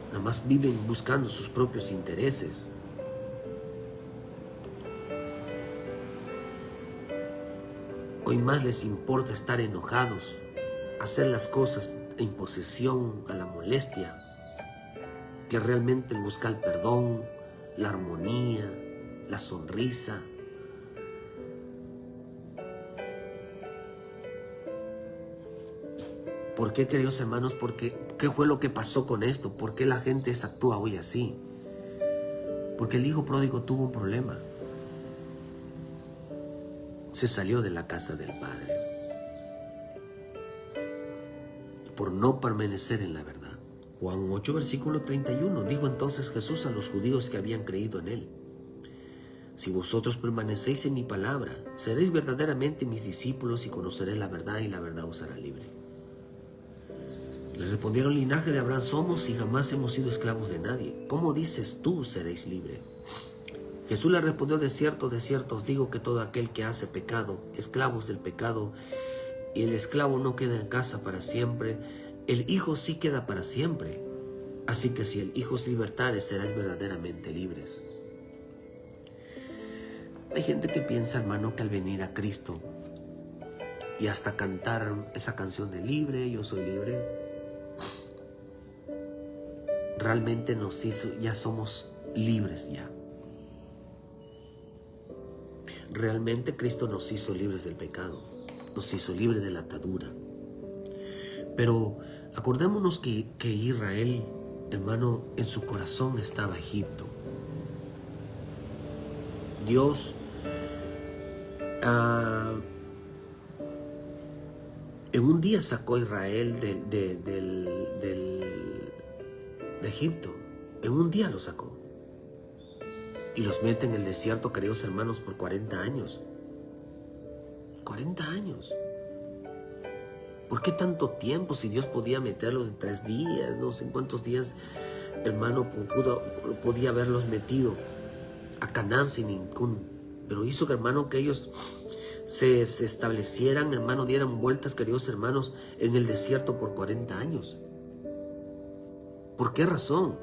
Nada más viven buscando sus propios intereses. Hoy más les importa estar enojados, hacer las cosas en posesión a la molestia, que realmente el buscar el perdón, la armonía, la sonrisa. ¿Por qué, queridos hermanos? ¿Qué fue lo que pasó con esto? ¿Por qué la gente actúa hoy así? Porque el hijo pródigo tuvo un problema. Se salió de la casa del padre por no permanecer en la verdad. Juan 8, versículo 31. Dijo entonces Jesús a los judíos que habían creído en él: si vosotros permanecéis en mi palabra, seréis verdaderamente mis discípulos y conoceréis la verdad, y la verdad os hará libre. Les respondieron: linaje de Abraham somos y jamás hemos sido esclavos de nadie. ¿Cómo dices tú seréis libre? Jesús le respondió: de cierto os digo que todo aquel que hace pecado, esclavos del pecado, y el esclavo no queda en casa para siempre, el Hijo sí queda para siempre. Así que si el Hijo os libertare, seréis verdaderamente libres. Hay gente que piensa, hermano, que al venir a Cristo y hasta cantar esa canción de libre, yo soy libre, realmente nos hizo, ya somos libres ya. Realmente Cristo nos hizo libres del pecado, nos hizo libres de la atadura. Pero acordémonos que Israel, hermano, en su corazón estaba Egipto. Dios en un día sacó a Israel de Egipto. En un día lo sacó. Y los mete en el desierto, queridos hermanos, por 40 años. 40 años. ¿Por qué tanto tiempo si Dios podía meterlos en 3 días? No sé en cuántos días, hermano, podía haberlos metido a Canaán sin ningún. Pero hizo, hermano, que ellos se establecieran, hermano, dieran vueltas, queridos hermanos, en el desierto por 40 años. ¿Por qué razón?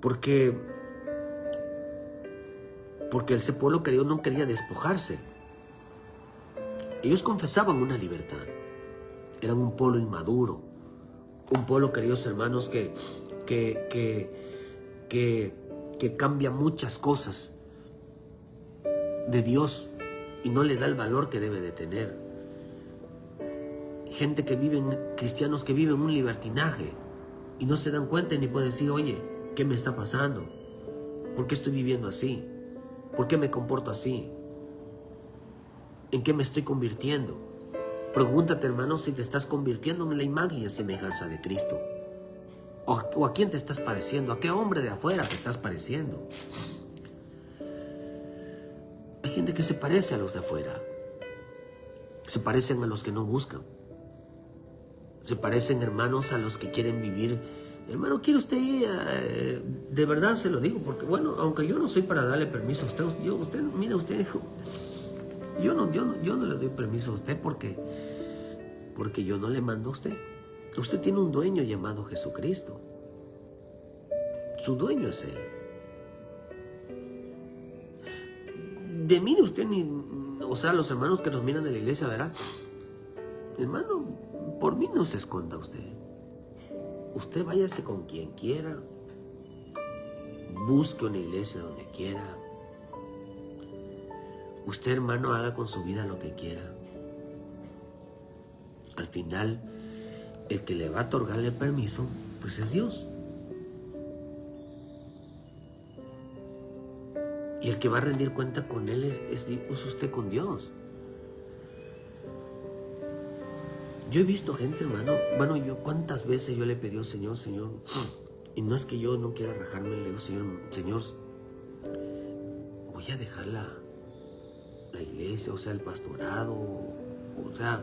Porque ese pueblo, querido, no quería despojarse. Ellos confesaban una libertad. Eran un pueblo inmaduro. Un pueblo, queridos hermanos, que cambia muchas cosas de Dios y no le da el valor que debe de tener. Gente que viven, cristianos que viven un libertinaje y no se dan cuenta ni pueden decir: oye, ¿qué me está pasando? ¿Por qué estoy viviendo así? ¿Por qué me comporto así? ¿En qué me estoy convirtiendo? Pregúntate, hermano, si te estás convirtiendo en la imagen y semejanza de Cristo. ¿O a quién te estás pareciendo? ¿A qué hombre de afuera te estás pareciendo? Hay gente que se parece a los de afuera. Se parecen a los que no buscan. Se parecen, hermanos, a los que quieren vivir. Hermano, ¿quiere usted ir? De verdad se lo digo, porque bueno, aunque yo no soy para darle permiso a usted, mire usted, hijo, yo no le doy permiso a usted porque yo no le mando a usted. Usted tiene un dueño llamado Jesucristo. Su dueño es Él. de mí usted ni, o sea, los hermanos que nos miran de la iglesia, ¿verdad? Hermano, por mí no se esconda usted. Usted váyase con quien quiera. Busque una iglesia donde quiera. Usted, hermano, haga con su vida lo que quiera. Al final, el que le va a otorgarle el permiso, pues es Dios. Y el que va a rendir cuenta con Él es usted con Dios. Yo he visto gente, hermano, bueno, yo cuántas veces yo le he pedido al Señor, Señor, y no es que yo no quiera rajarme, le digo, Señor, voy a dejar la iglesia, o sea, el pastorado, o sea,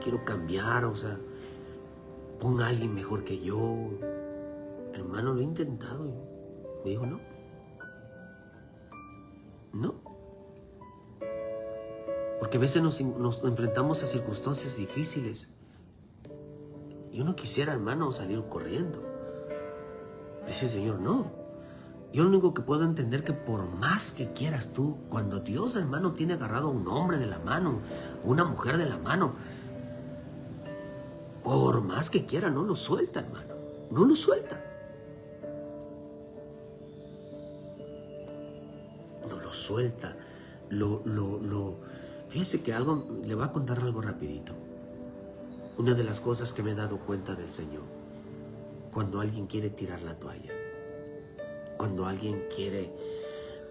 quiero cambiar, o sea, ponga a alguien mejor que yo. Hermano, lo he intentado. Me dijo, no. Porque a veces nos enfrentamos a circunstancias difíciles. Yo no quisiera, hermano, salir corriendo. Dice el Señor, no. Yo lo único que puedo entender que por más que quieras tú, cuando Dios, hermano, tiene agarrado a un hombre de la mano, una mujer de la mano, por más que quiera, no lo suelta, hermano. No lo suelta. No lo suelta. Fíjese que algo, le voy a contar algo rapidito. Una de las cosas que me he dado cuenta del Señor, cuando alguien quiere tirar la toalla, cuando alguien quiere,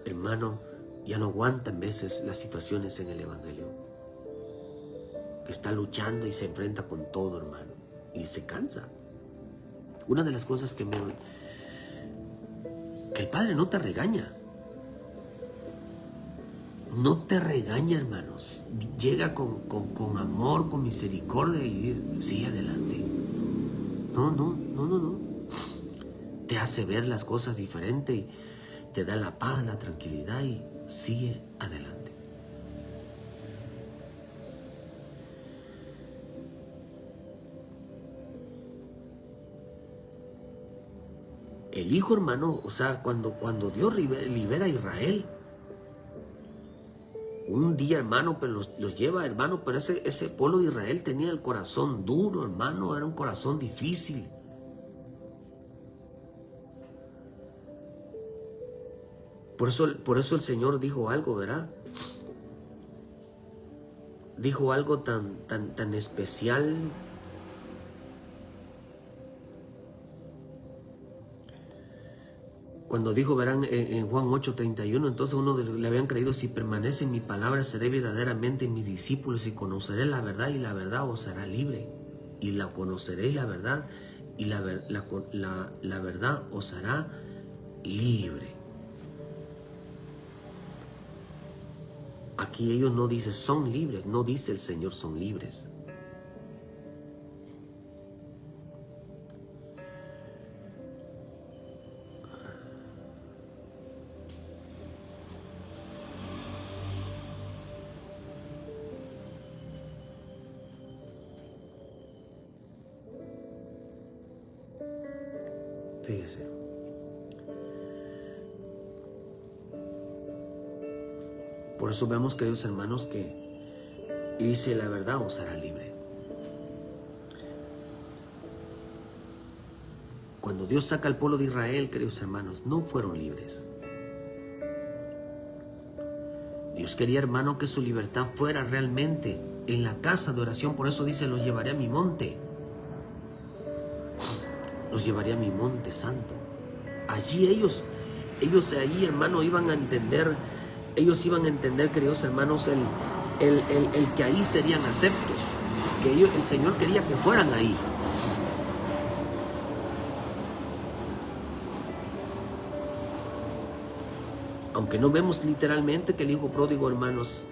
hermano, ya no aguanta en veces las situaciones en el Evangelio, que está luchando y se enfrenta con todo, hermano, y se cansa. Una de las cosas que el Padre no te regaña. No te regaña, hermanos. Llega con amor, con misericordia y dice, sigue adelante. No. Te hace ver las cosas diferente y te da la paz, la tranquilidad y sigue adelante. El Hijo, hermano, o sea, cuando Dios libera a Israel, un día, hermano, pero los lleva, hermano, pero ese pueblo de Israel tenía el corazón duro, hermano, era un corazón difícil. Por eso el Señor dijo algo, ¿verdad? Dijo algo tan especial. Cuando dijo, verán, en Juan 8:31, entonces uno le habían creído, si permanece en mi palabra, seré verdaderamente mis discípulos y conoceré la verdad y la verdad os hará libre. Y la conoceréis la verdad y la verdad os hará libre. Aquí ellos no dicen son libres, no dice el Señor son libres. Fíjese. Por eso vemos, queridos hermanos, que dice la verdad os hará libre. Cuando Dios saca al pueblo de Israel, queridos hermanos, no fueron libres. Dios quería, hermano, que su libertad fuera realmente en la casa de oración. Por eso dice, los llevaré a mi monte. Los llevaré a mi monte santo. Allí ellos ahí, hermano, iban a entender, queridos hermanos, el que ahí serían aceptos, que el Señor quería que fueran ahí. Aunque no vemos literalmente que el hijo pródigo, hermanos,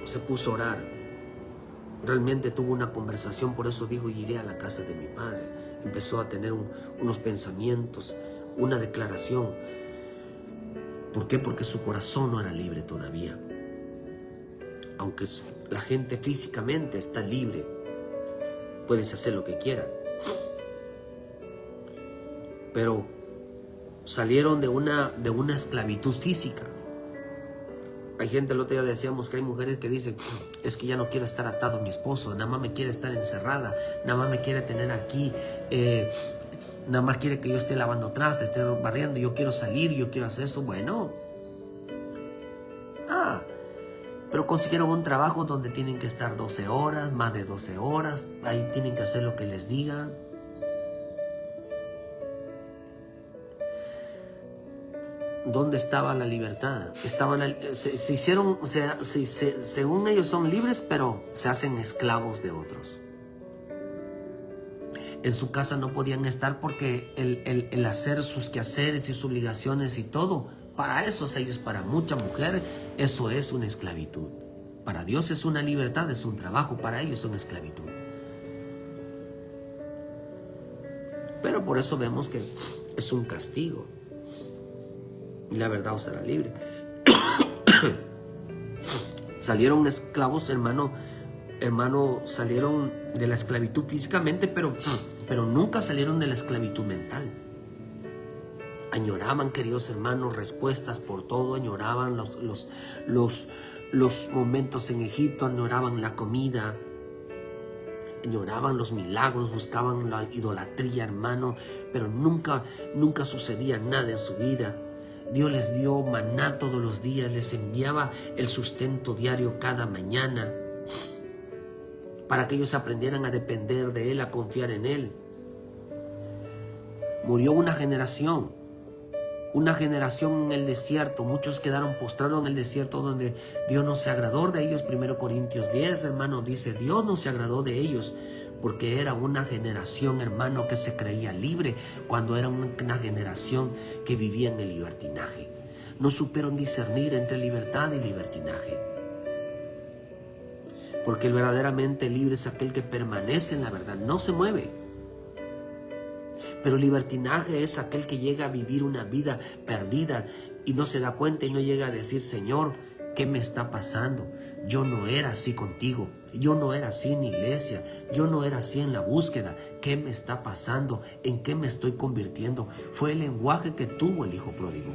se puso a orar. Realmente tuvo una conversación, por eso dijo, iré a la casa de mi padre. Empezó a tener unos pensamientos, una declaración. ¿Por qué? Porque su corazón no era libre todavía. Aunque la gente físicamente está libre, puedes hacer lo que quieras. Pero salieron de una esclavitud física. Hay gente, el otro día decíamos que hay mujeres que dicen, es que ya no quiero estar atado a mi esposo, nada más me quiere estar encerrada, nada más me quiere tener aquí, nada más quiere que yo esté lavando trastes, esté barriendo, yo quiero salir, yo quiero hacer eso. Bueno, pero consiguieron un trabajo donde tienen que estar 12 horas, más de 12 horas, ahí tienen que hacer lo que les digan. ¿Dónde estaba la libertad? Se hicieron, o sea, según ellos son libres, pero se hacen esclavos de otros. En su casa no podían estar porque el hacer sus quehaceres y sus obligaciones y todo, para eso ellos, para mucha mujer, eso es una esclavitud. Para Dios es una libertad, es un trabajo, para ellos es una esclavitud. Pero por eso vemos que es un castigo. Y la verdad os hará libre. Salieron esclavos, hermano, salieron de la esclavitud físicamente, pero nunca salieron de la esclavitud mental. Añoraban, queridos hermanos, respuestas por todo, añoraban los momentos en Egipto, añoraban la comida, añoraban los milagros, buscaban la idolatría, hermano, pero nunca sucedía nada en su vida. Dios les dio maná todos los días, les enviaba el sustento diario cada mañana para que ellos aprendieran a depender de Él, a confiar en Él. Murió una generación en el desierto. Muchos quedaron postrados en el desierto donde Dios no se agradó de ellos. 1 Corintios 10, hermano, dice, Dios no se agradó de ellos porque era una generación, hermano, que se creía libre cuando era una generación que vivía en el libertinaje. No supieron discernir entre libertad y libertinaje. Porque el verdaderamente libre es aquel que permanece en la verdad, no se mueve. Pero libertinaje es aquel que llega a vivir una vida perdida y no se da cuenta y no llega a decir, Señor, ¿qué me está pasando? Yo no era así contigo, yo no era así en la iglesia, yo no era así en la búsqueda. ¿Qué me está pasando? ¿En qué me estoy convirtiendo? Fue el lenguaje que tuvo el hijo pródigo.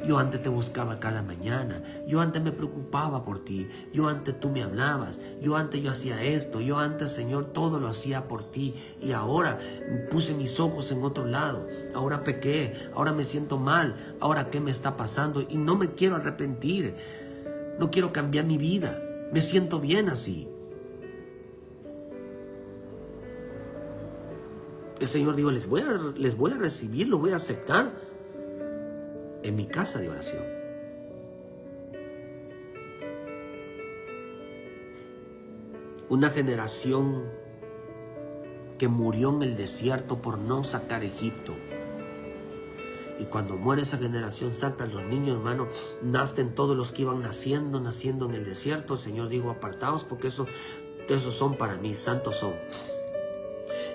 Yo antes te buscaba cada mañana, yo antes me preocupaba por ti, yo antes tú me hablabas, yo antes yo hacía esto, yo antes, Señor, todo lo hacía por ti, y ahora puse mis ojos en otro lado, ahora pequé, ahora me siento mal, ahora qué me está pasando y no me quiero arrepentir, no quiero cambiar mi vida, me siento bien así. El Señor dijo, les voy a recibir, los voy a aceptar en mi casa de oración. Una generación que murió en el desierto por no sacar Egipto. Y cuando muere esa generación, sacan los niños, hermano, nacen todos los que iban naciendo en el desierto. El Señor dijo, apartaos porque esos son para mí, santos son.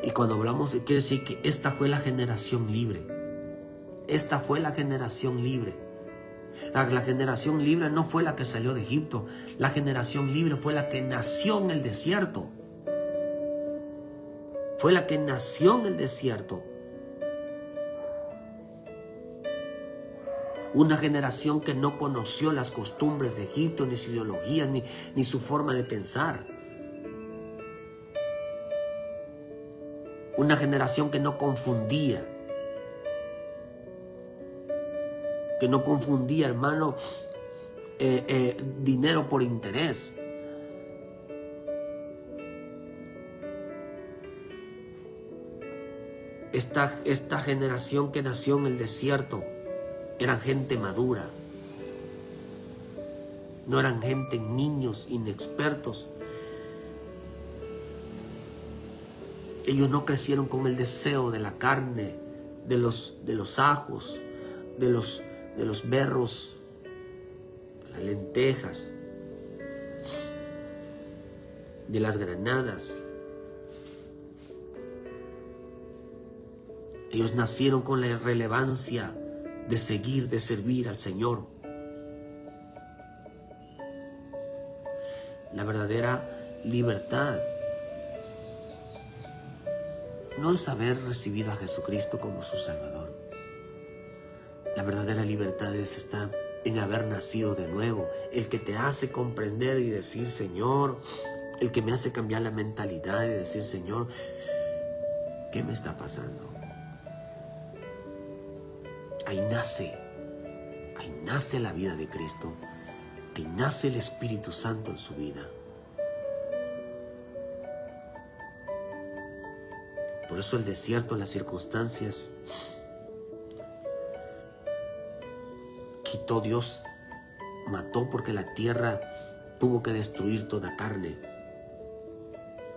Y cuando hablamos, quiere decir que esta fue la generación libre. Esta fue la generación libre. La generación libre no fue la que salió de Egipto. La generación libre fue la que nació en el desierto. Fue la que nació en el desierto. Una generación que no conoció las costumbres de Egipto, ni su ideología, ni su forma de pensar. Una generación que no confundía. Hermano, dinero por interés. Esta generación que nació en el desierto eran gente madura. No eran gente, niños inexpertos. Ellos no crecieron con el deseo de la carne, de los ajos, de los berros, de las lentejas, de las granadas. Ellos nacieron con la relevancia de seguir, de servir al Señor. La verdadera libertad no es haber recibido a Jesucristo como su Salvador. La verdadera libertad es estar en haber nacido de nuevo, el que te hace comprender y decir, Señor, el que me hace cambiar la mentalidad y decir, Señor, ¿qué me está pasando? Ahí nace la vida de Cristo, ahí nace el Espíritu Santo en su vida. Por eso el desierto, las circunstancias, quitó Dios, mató porque la tierra tuvo que destruir toda carne,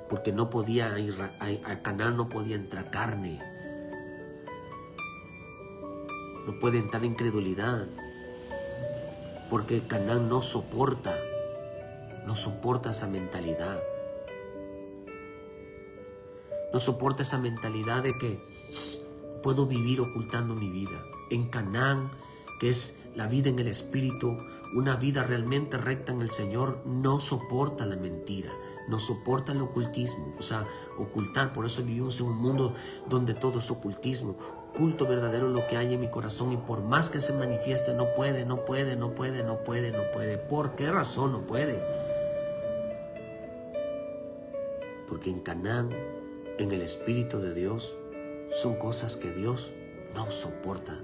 porque no podía ir a Canaán, no podía entrar carne, no puede entrar incredulidad, porque Canaán no soporta esa mentalidad. No soporta esa mentalidad de que puedo vivir ocultando mi vida. En Canaán, que es la vida en el Espíritu, una vida realmente recta en el Señor, no soporta la mentira, no soporta el ocultismo, o sea, ocultar. Por eso vivimos en un mundo donde todo es ocultismo. Culto verdadero lo que hay en mi corazón, y por más que se manifieste, no puede. ¿Por qué razón no puede? Porque en Canaán, en el Espíritu de Dios, son cosas que Dios no soporta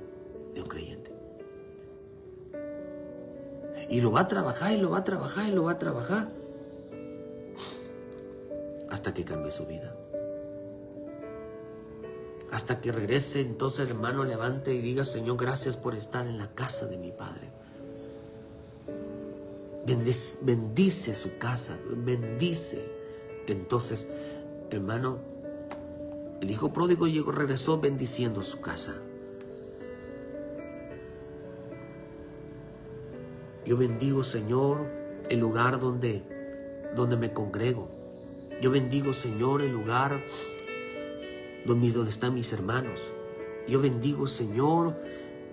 de un creyente. Y lo va a trabajar, hasta que cambie su vida. Hasta que regrese, entonces el hermano levante y diga, Señor, gracias por estar en la casa de mi Padre. Bendice su casa, bendice. Entonces, hermano, el hijo pródigo regresó bendiciendo su casa. Yo bendigo, Señor, el lugar donde me congrego. Yo bendigo, Señor, el lugar donde están mis hermanos. Yo bendigo, Señor,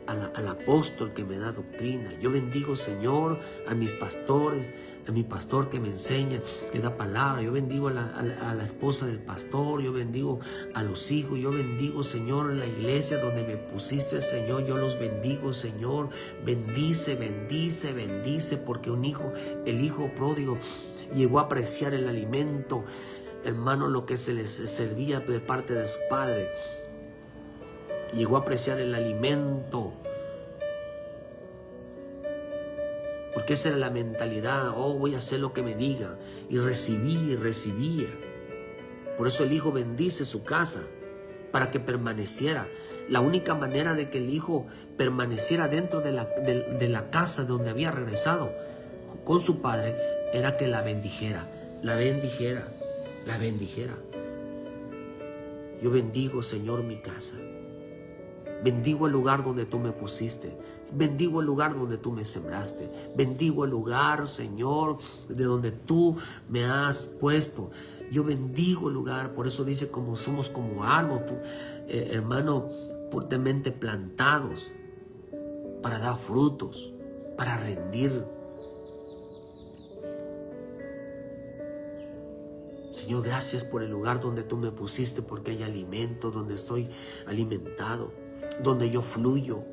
al apóstol que me da doctrina. Yo bendigo, Señor, a mis pastores, a mi pastor que me enseña, que da palabra. Yo bendigo a la esposa del pastor. Yo bendigo a los hijos. Yo bendigo, Señor, en la iglesia donde me pusiste, Señor. Yo los bendigo, Señor. Bendice, porque el hijo pródigo llegó a apreciar el alimento, hermano, lo que se les servía de parte de su padre. Llegó a apreciar el alimento, porque esa era la mentalidad. Voy a hacer lo que me diga, y recibía. Por eso el hijo bendice su casa, para que permaneciera. La única manera de que el hijo permaneciera dentro de la casa donde había regresado con su padre era que la bendijera. Yo bendigo, Señor, mi casa. Bendigo el lugar donde tú me pusiste. Bendigo el lugar donde tú me sembraste. Bendigo el lugar, Señor, de donde tú me has puesto. Yo bendigo el lugar. Por eso dice, como somos como árboles, hermano, fuertemente plantados para dar frutos, para rendir. Señor, gracias por el lugar donde tú me pusiste, porque hay alimento, donde estoy alimentado, donde yo fluyo.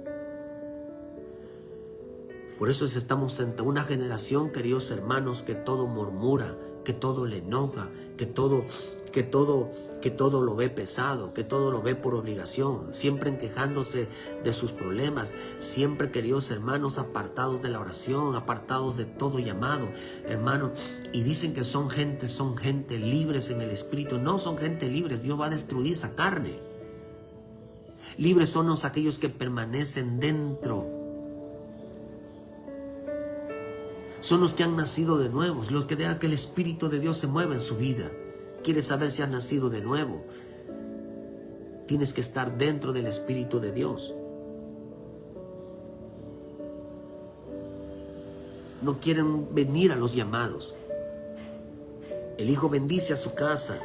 Por eso estamos ante una generación, queridos hermanos, que todo murmura, que todo le enoja, que todo lo ve pesado, que todo lo ve por obligación, siempre quejándose de sus problemas, siempre, queridos hermanos, apartados de la oración, apartados de todo llamado, hermano, y dicen que son gente libres en el Espíritu. No son gente libres. Dios va a destruir esa carne. Libres son aquellos que permanecen dentro. Son los que han nacido de nuevo, los que dejan que el Espíritu de Dios se mueva en su vida. ¿Quieres saber si has nacido de nuevo? Tienes que estar dentro del Espíritu de Dios. No quieren venir a los llamados. El Hijo bendice a su casa,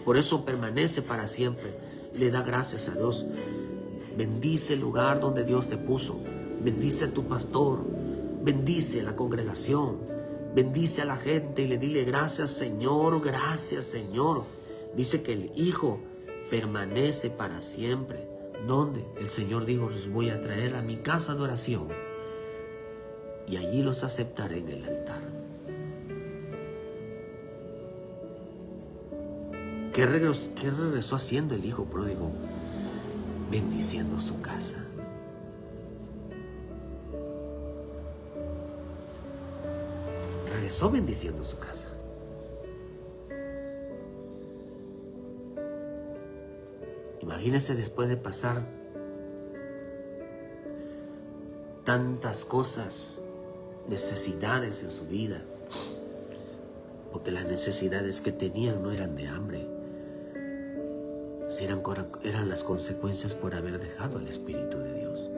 por eso permanece para siempre. Le da gracias a Dios. Bendice el lugar donde Dios te puso. Bendice a tu pastor. Bendice a la congregación. Bendice a la gente y le dile gracias, Señor, gracias, Señor. Dice que el Hijo permanece para siempre. ¿Dónde? El Señor dijo, los voy a traer a mi casa de oración. y allí los aceptaré en el altar. ¿Qué regresó haciendo el hijo pródigo? Bendiciendo su casa. Regresó bendiciendo su casa. Imagínese después de pasar tantas cosas, necesidades en su vida, porque las necesidades que tenían no eran de hambre, si eran las consecuencias por haber dejado el Espíritu de Dios,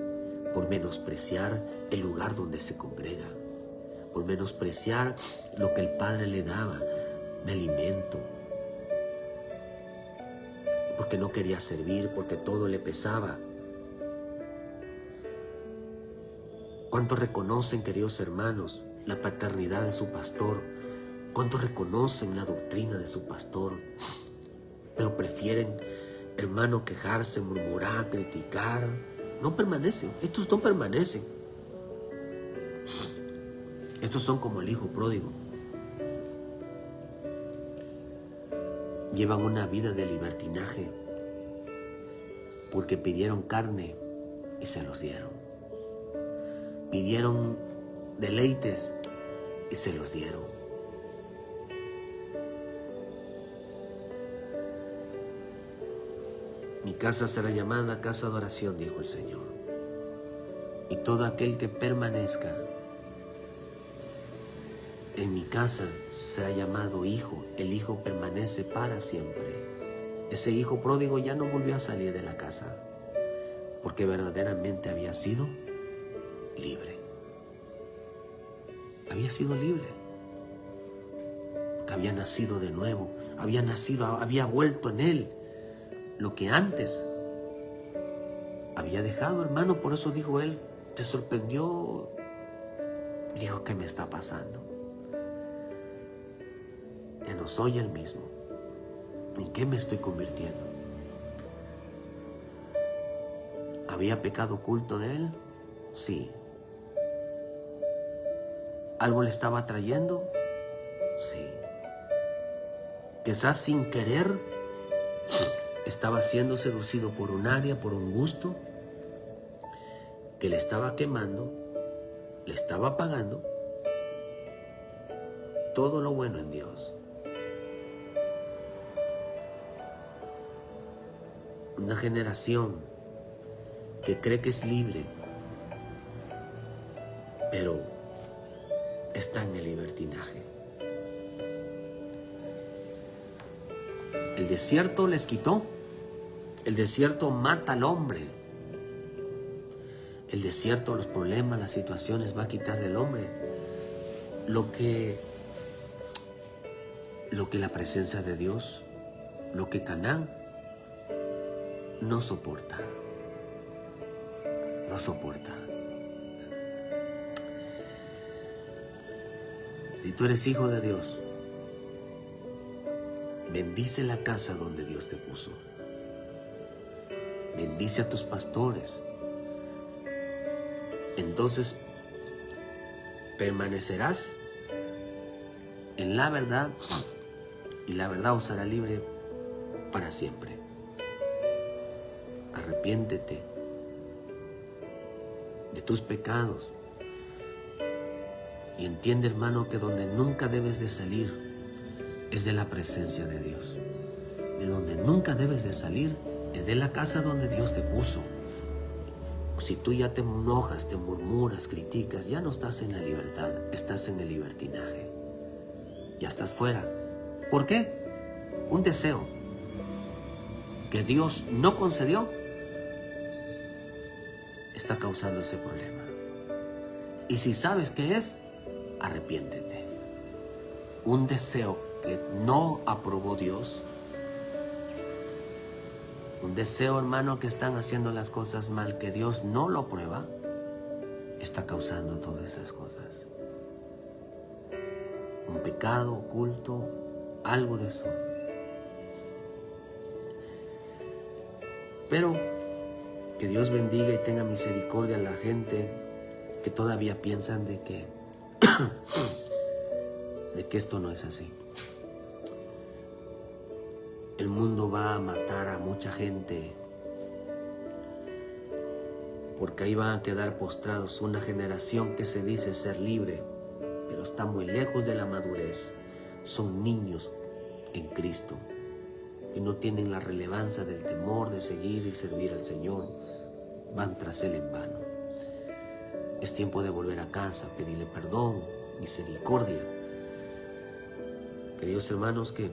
por menospreciar el lugar donde se congrega, por menospreciar lo que el Padre le daba de alimento, porque no quería servir, porque todo le pesaba. ¿Cuántos reconocen, queridos hermanos, la paternidad de su pastor? ¿Cuántos reconocen la doctrina de su pastor? Pero prefieren, hermano, quejarse, murmurar, criticar. No permanecen, estos no permanecen. Estos son como el hijo pródigo. Llevan una vida de libertinaje porque pidieron carne y se los dieron. Pidieron deleites y se los dieron. Mi casa será llamada casa de oración, dijo el Señor. Y todo aquel que permanezca en mi casa será llamado hijo. El hijo permanece para siempre. Ese hijo pródigo ya no volvió a salir de la casa, porque verdaderamente había sido libre. Había sido libre. Porque había nacido de nuevo. Había vuelto en él lo que antes había dejado, hermano. Por eso dijo él, te sorprendió. Dijo, ¿qué me está pasando? Ya no soy el mismo. ¿En qué me estoy convirtiendo? ¿Había pecado oculto de él? Sí. ¿Algo le estaba atrayendo? Sí. Quizás sin querer estaba siendo seducido por un área, por un gusto que le estaba quemando, le estaba apagando todo lo bueno en Dios. Una generación que cree que es libre, pero está en el libertinaje. El desierto les quitó. El desierto mata al hombre. El desierto, los problemas, las situaciones va a quitar del hombre lo que la presencia de Dios, lo que Canaán no soporta. No soporta. Si tú eres hijo de Dios, bendice la casa donde Dios te puso. Bendice a tus pastores. Entonces permanecerás en la verdad y la verdad os hará libre para siempre. Arrepiéntete de tus pecados y entiende, hermano, que donde nunca debes de salir es de la presencia de Dios. De donde nunca debes de salir es de la casa donde Dios te puso. Si tú ya te enojas, te murmuras, criticas, ya no estás en la libertad, estás en el libertinaje. Ya estás fuera. ¿Por qué? Un deseo que Dios no concedió está causando ese problema. Y si sabes qué es, arrepiéntete. Un deseo que no aprobó Dios, un deseo, hermano, que están haciendo las cosas mal, que Dios no lo aprueba, está causando todas esas cosas. Un pecado oculto, algo de eso. Pero que Dios bendiga y tenga misericordia a la gente que todavía piensan de que esto no es así. El mundo va a matar a mucha gente, porque ahí van a quedar postrados una generación que se dice ser libre, pero está muy lejos de la madurez. Son niños en Cristo que no tienen la relevancia del temor de seguir y servir al Señor. Van tras Él en vano. Es tiempo de volver a casa, pedirle perdón, misericordia. Queridos hermanos, que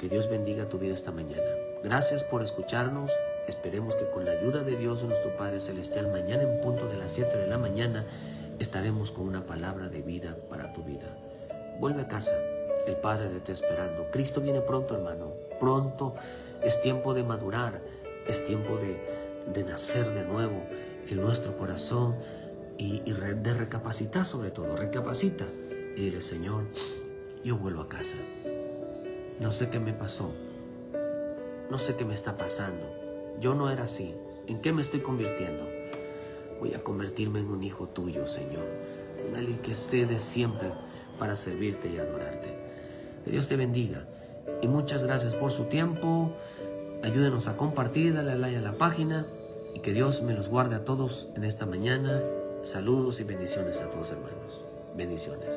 Dios bendiga tu vida esta mañana. Gracias por escucharnos. Esperemos que con la ayuda de Dios, nuestro Padre Celestial, mañana en punto de las 7 de la mañana estaremos con una palabra de vida para tu vida. Vuelve a casa, el Padre te está esperando. Cristo viene pronto, hermano, pronto. Es tiempo de madurar, es tiempo de nacer de nuevo en nuestro corazón y de recapacitar, sobre todo. Recapacita y dile: Señor, yo vuelvo a casa. No sé qué me pasó, no sé qué me está pasando. Yo no era así. ¿En qué me estoy convirtiendo? Voy a convertirme en un hijo tuyo, Señor, en alguien que esté de siempre para servirte y adorarte. Que Dios te bendiga y muchas gracias por su tiempo. Ayúdenos a compartir, dale like a la página y que Dios me los guarde a todos en esta mañana. Saludos y bendiciones a todos, hermanos. Bendiciones.